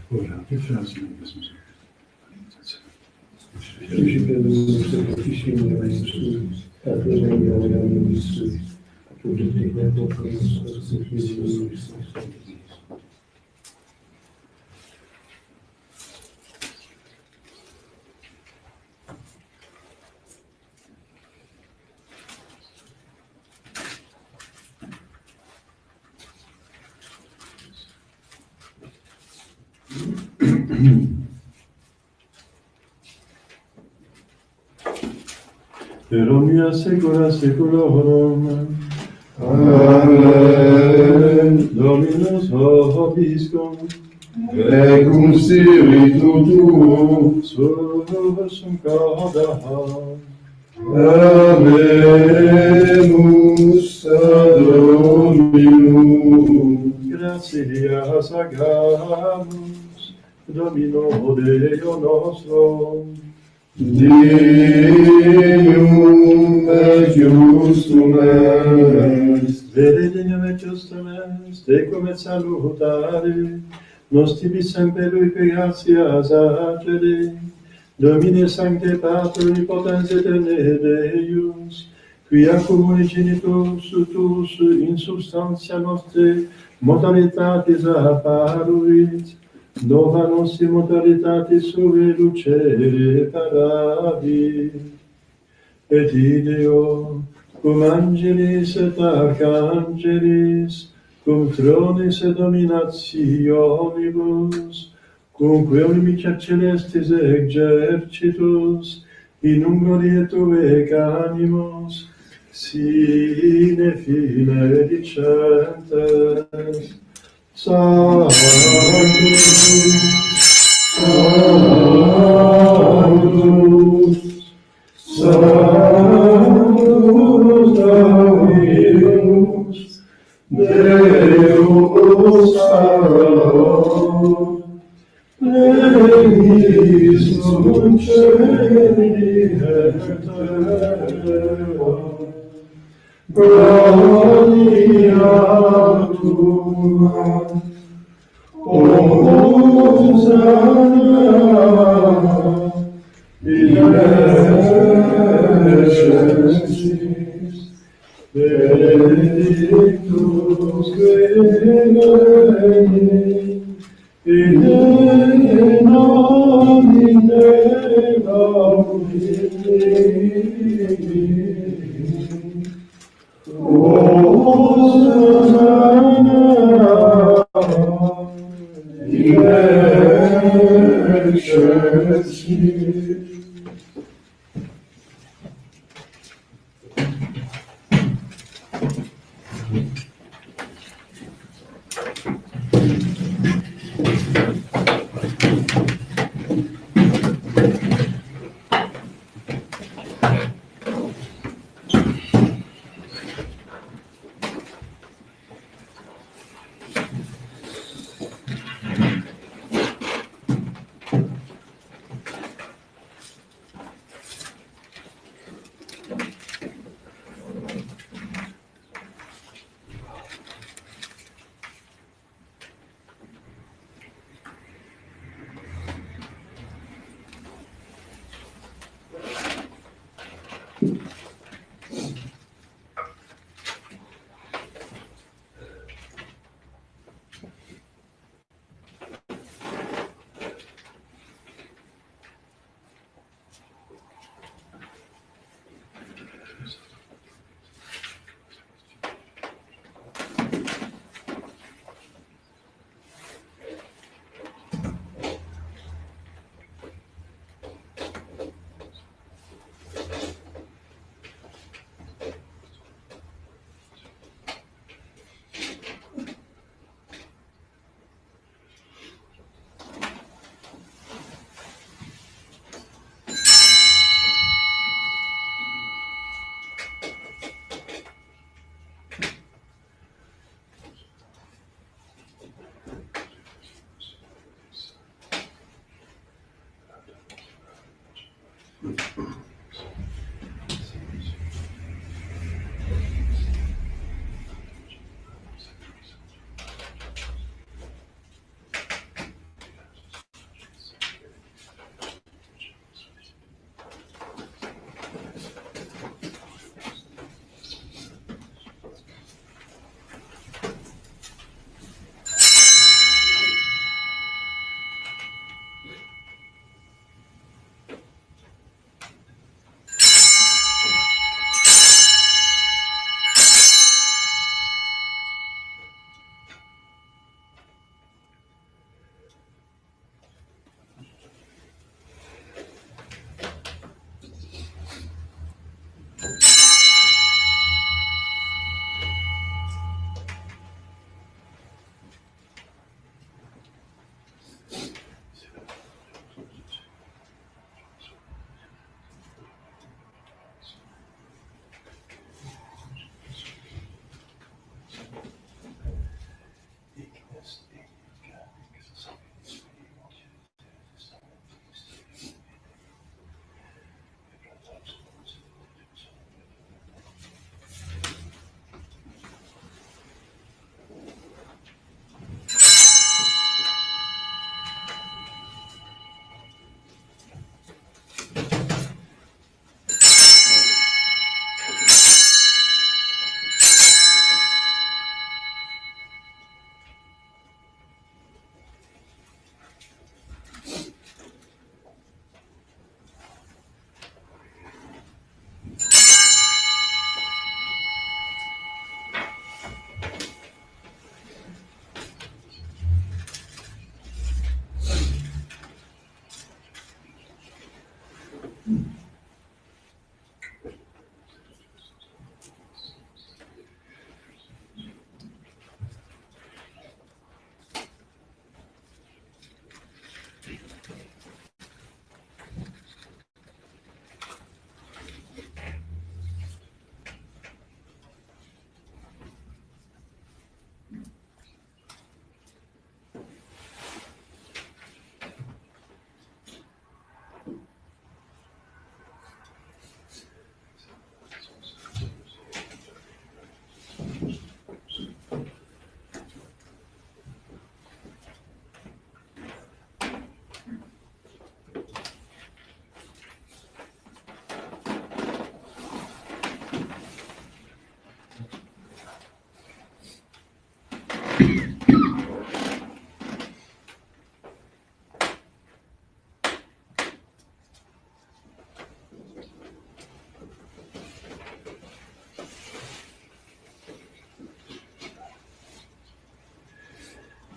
[SPEAKER 3] Voilà, que faire ainsi, Per omnia saecula saeculorum.
[SPEAKER 2] Amen.
[SPEAKER 1] Dominus vobiscum,
[SPEAKER 2] Et cum spiritu tuo,
[SPEAKER 1] sursum corda.
[SPEAKER 2] Amemus ad Dominum.
[SPEAKER 1] Gratias agamus, Domino Deo nostro.
[SPEAKER 2] Dignum et justum est,
[SPEAKER 1] Vere dignum et justum est, tecum et salutare, nos tibi semper lui gratias accede, Domine sancte Patri potens eterne Deus, quia communigenitus tuus in substantia nostre mortalitatis apparuit, nova nos immortalitatis sube lucere paravit. Et ideo, cum angelis et archangelis, cum tronis et dominationibus, cum querumicia celestis exercitus, in glorie tuae animos, sine fine dicentes. Sanctus, Sanctus, Sanctus, Sanctus,
[SPEAKER 2] gloria tua. Hosanna in excelsis, benedictus veni, in nomine Domini. Hosanna in excelsis.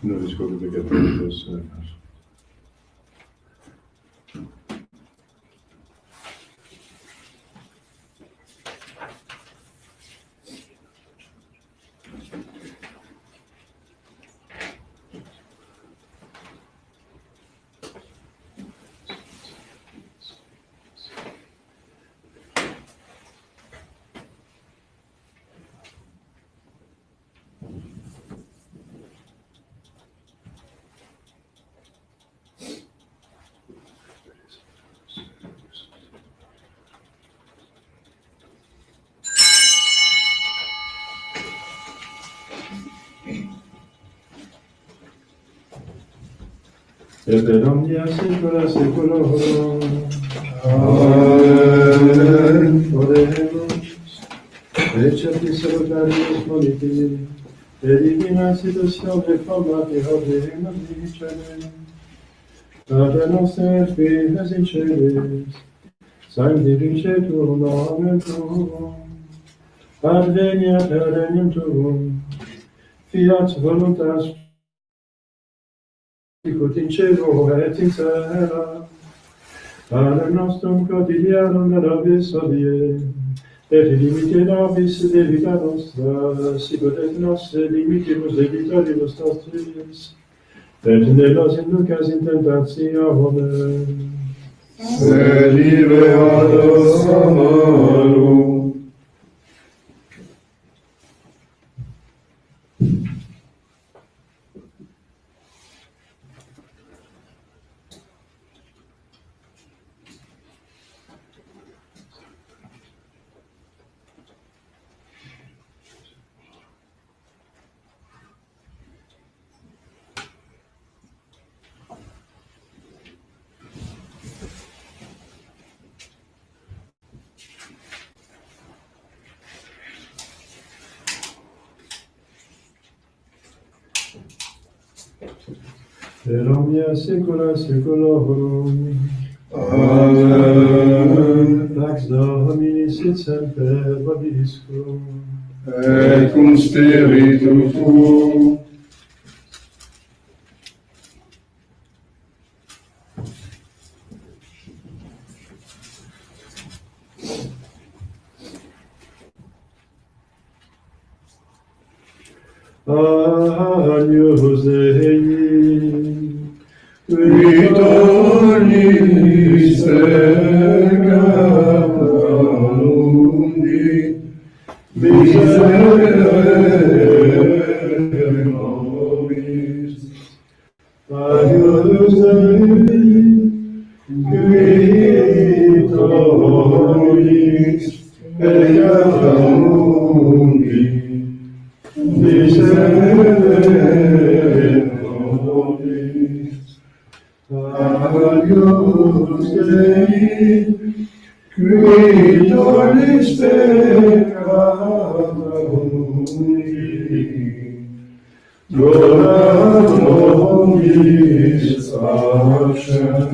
[SPEAKER 1] No disco de católicos. Et per omnia secula seculorum.
[SPEAKER 2] Amen.
[SPEAKER 1] Oremus, receptis salutarius moliti, et divina institution reformati hodiem dicere. Pater noster, qui es in celis, sanctificetur nomen tuum, adveniat regnum tuum, fiat voluntas sicut in cielo et in terra. Panem nostrum quotidianum da nobis hodie, et limite nobis debita nostra, sicut et nos limitibus debitoribus nostris, et ne nos inducas in tentatione,
[SPEAKER 2] Sed liberos a malo.
[SPEAKER 1] per omnia secula seculorum.
[SPEAKER 2] Amen.
[SPEAKER 1] Pax Domini sit semper vobiscum.
[SPEAKER 2] Et cum spiritu tuo.
[SPEAKER 1] Agnus Dei,
[SPEAKER 2] Qui tollis peccatum mundi, miserere nobis.
[SPEAKER 1] Agnus Dei,
[SPEAKER 2] Qui tollis peccatum mundi, miserere nobis. Agnus Dei, qui tollis peccatum mundi, dona nobis pacem.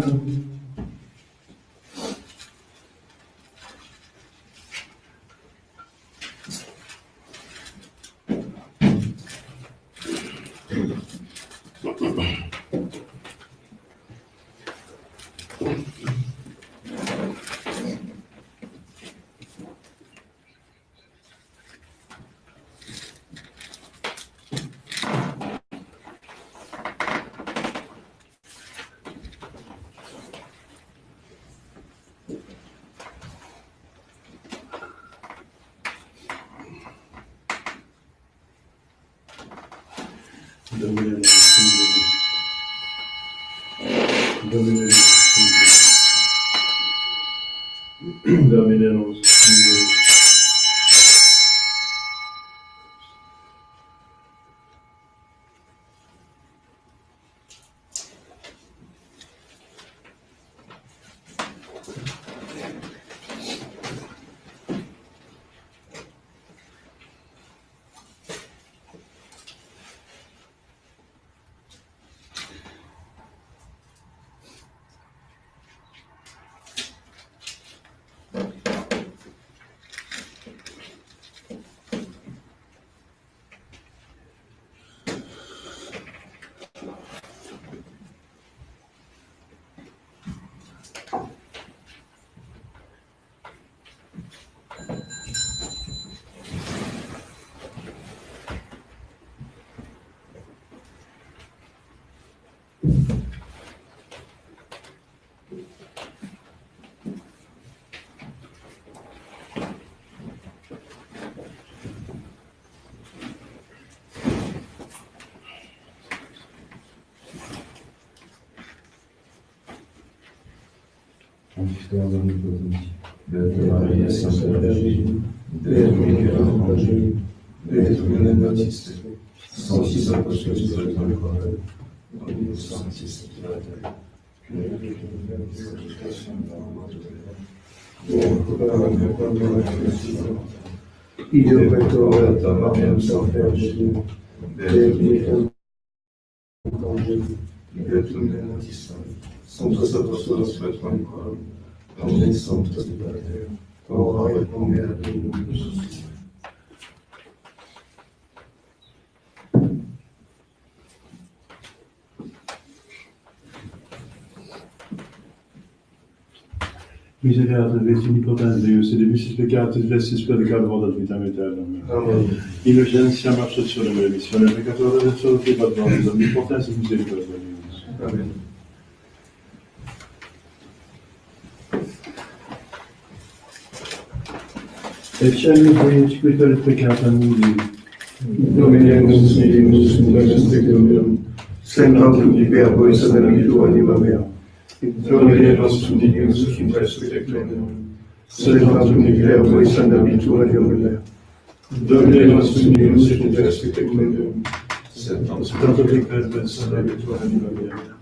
[SPEAKER 1] Domine nostrum Domine nostrum Domine nostrum
[SPEAKER 2] sanctificateur omnipotenti, Beate Maria, Sainte Vierge, Dei Angeli, Beatitude Baptiste, Sanctis Apostolis Sanctorum, Dominus Sanctis Spiritus, Io petto Mariam Sancta Jésus, Beatitude Angeli, Beatitude Baptiste, Sanctus Apostolos Sanctorum, Dominus Sanctis Spiritus, ora et pro nobis Dominus.
[SPEAKER 3] Miserere Dei omnipotens Deus, et debitis peccatis vestis peccator ad vitam aeternam.
[SPEAKER 2] Amen.
[SPEAKER 3] Indulgentia absolutionem remissionem peccatorem et salute ad nobis omnipotens et misericordia Deus.
[SPEAKER 2] Amen.
[SPEAKER 3] Eccemus Dei spiritualis peccata mundi.
[SPEAKER 2] Domine Nostrum, nobis tecum, semper libera salami tua anima mea. Domine nostrum Deus, qui tecum, semper libera salami tua anima mea. Domine nostrum Deus, qui tecum,
[SPEAKER 3] Spirito libera salami tua anima mea.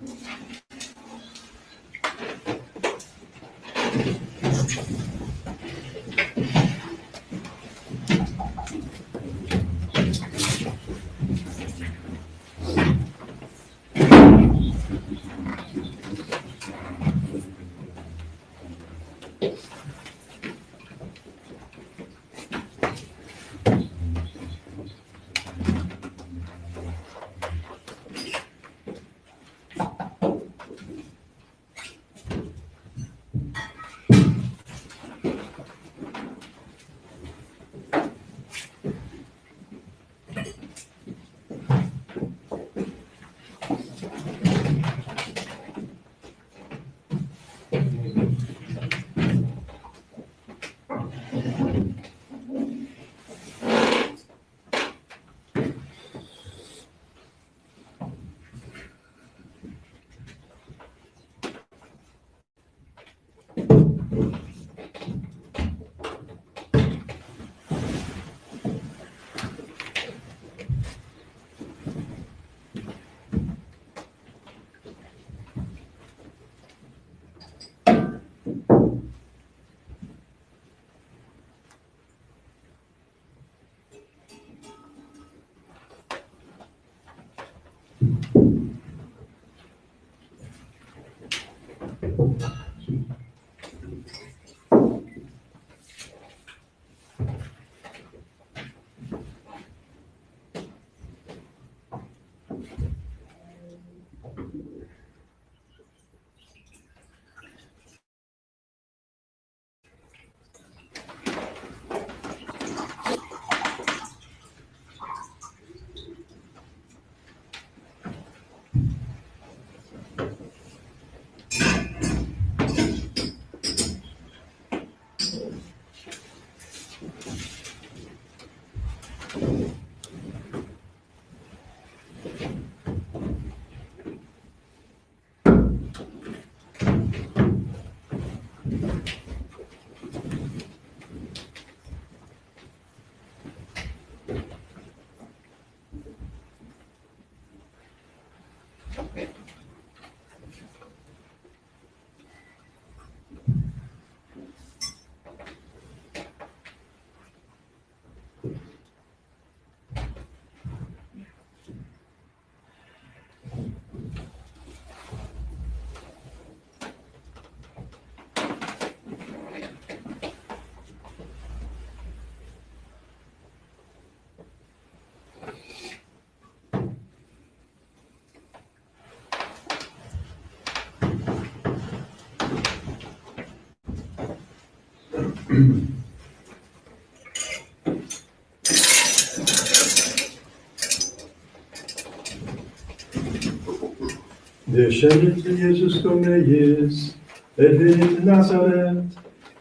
[SPEAKER 3] Descendit Iesus cum eis, et venit Nazaret,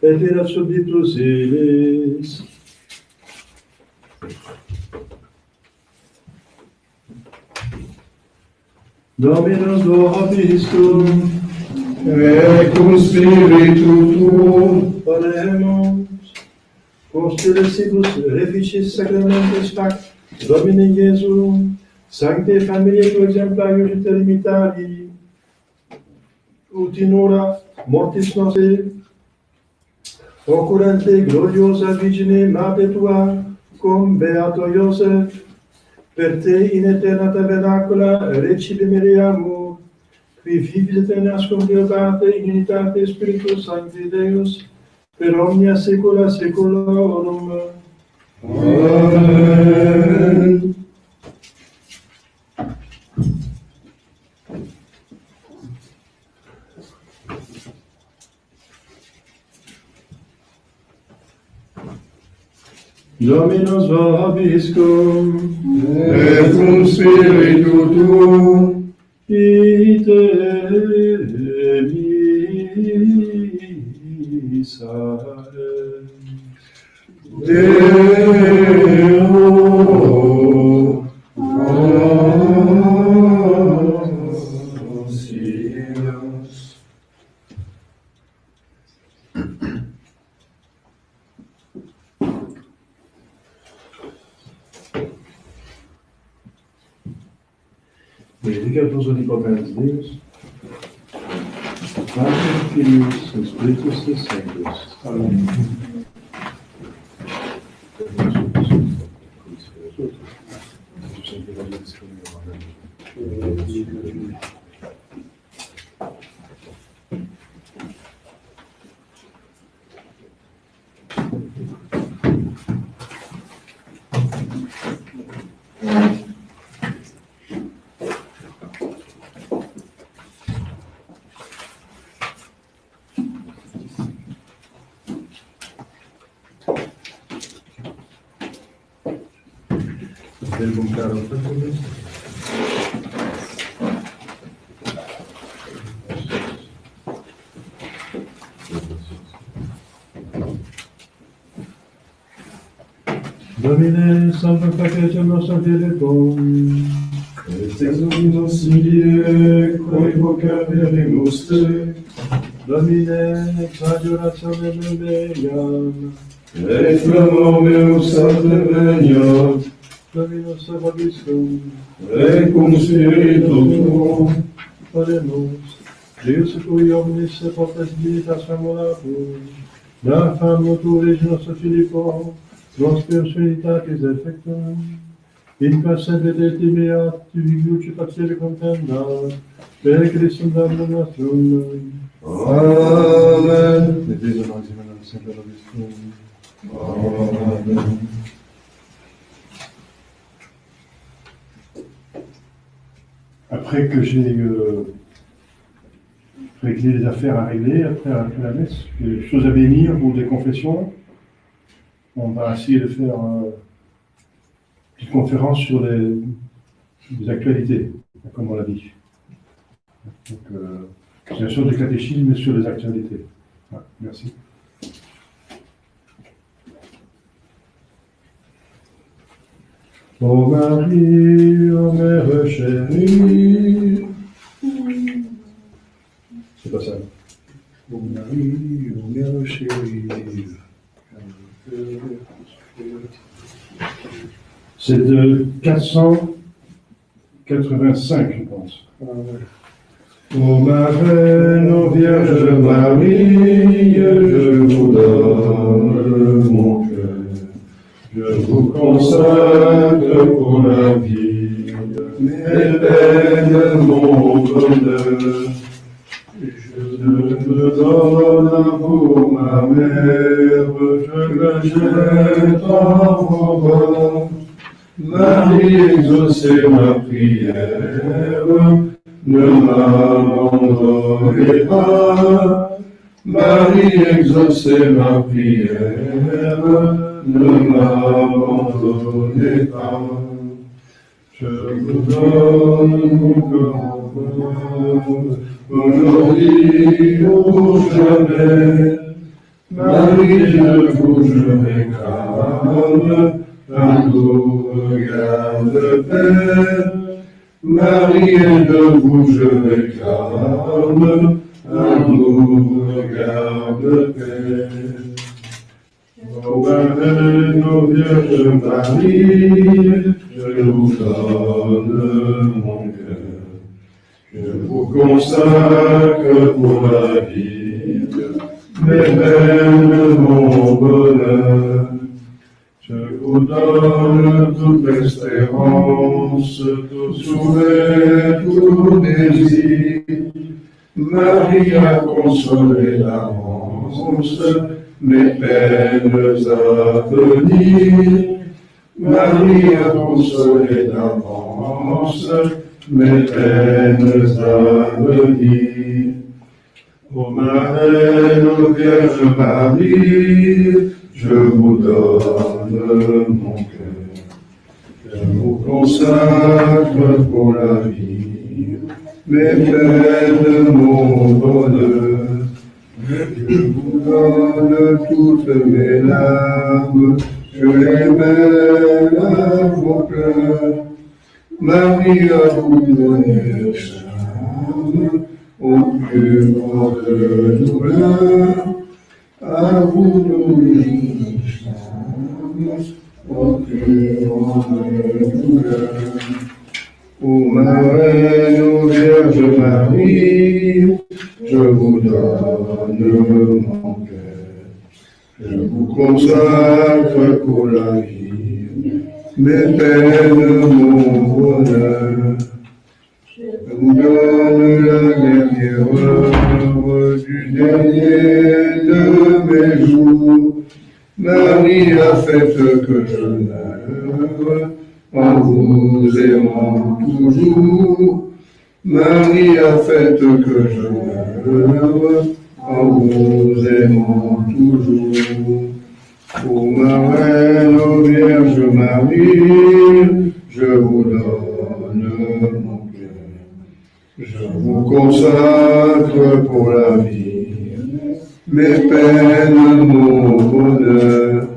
[SPEAKER 3] et erat subditus illis. Dominus vobiscum,
[SPEAKER 2] et cum spiritu tuo,
[SPEAKER 1] Oremus, postulecibus reficis sacramentis fac, Domine Iesu, sancte familiae tu exemplarius termitari, ut in hora mortis nostre, occurrente gloriosa Virgine Madre tua, cum Beato Iosef, per te in eterna tabernacula recipimereamur, qui vivis aeternas cum Deo Patre in unitate Spiritus Sancti Deus, per omnia saecula saeculorum.
[SPEAKER 2] Amen.
[SPEAKER 1] Dominus vobiscum,
[SPEAKER 2] Et cum spiritu tuo,
[SPEAKER 1] ite missa.
[SPEAKER 2] Deo auxilios.
[SPEAKER 1] Benedicatus omnipotens Deus, Pater Filius et Spiritus Sanctus. Amen. Del buon caro Domine, salva facete nostra fidetum,
[SPEAKER 2] Et exorbinos Kyrie, quae vocaveremus te,
[SPEAKER 1] Domine, adiorationem meam,
[SPEAKER 2] et flamor meus adveniat,
[SPEAKER 1] Dominus vobiscum,
[SPEAKER 2] et cum spiritu tuo,
[SPEAKER 1] oremus, Deus cui omnis potest dignitas famulatur, da famo tu Regi nostro Filippo, Nostrum Unitatis Effectum, in passende de timeat, viviuci patiere contendat, per Christum Domum nostrum.
[SPEAKER 2] Amen.
[SPEAKER 1] Et Deus maximum sempre vobiscum.
[SPEAKER 2] Amen.
[SPEAKER 3] Après que j'ai réglé les affaires à régler, après la messe, des choses à bénir ou des confessions, on va essayer de faire une petite conférence sur les actualités, comme on l'a dit. Donc, bien sûr du catéchisme, mais sur les actualités. Ouais, merci.
[SPEAKER 1] Ô Marie, ô Mère chérie. C'est pas ça.
[SPEAKER 3] Ô Marie, ô Mère chérie. C'est de 485, je pense.
[SPEAKER 2] Ô ma reine, ô Vierge Marie, je vous donne mon cœur. Je vous consacre pour la vie, mes peines, mon bonheur. Je me donne à vous, ma mère, je me jette en vos bras. Marie, exaucez ma prière, ne m'abandonnez pas. Marie, exaucez ma prière, ne m'abandonnez pas. Je vous donne mon cœur, aujourd'hui ou jamais. Marie, je vous réclame un doux regard de paix. Marie, de vous je réclame amour, garde paix. Ô Reine, ô Vierge Marie, je vous donne mon cœur. Je vous consacre pour la vie, mes peines, mon bonheur. Je vous donne toute espérance, tout souhait, tout désir. Marie a consolé l'avance, mes peines à venir. Marie a consolé l'avance, mes peines à venir. Ô ma Reine, ô Vierge Marie, je vous donne mon cœur. Je vous consacre pour la vie, mes peines, mon bonheur. Je vous donne toutes mes larmes, je les mêle à vos cœurs. Marie a vous donné le charme, au plus grande douleur. À vous donner le charme, au plus grande douleur. Ô ma Reine, ô Vierge Marie, je vous donne mon cœur. Je vous consacre pour la vie, mes peines, mon bonheur. Je vous donne la dernière heure du dernier de mes jours. Marie a fait que je meure en vous aimant toujours. Marie a fait que je meure en vous aimant toujours. Ô ma Reine, ô Vierge Marie, je vous donne mon cœur. Je vous consacre pour la vie, mes peines, mon bonheur.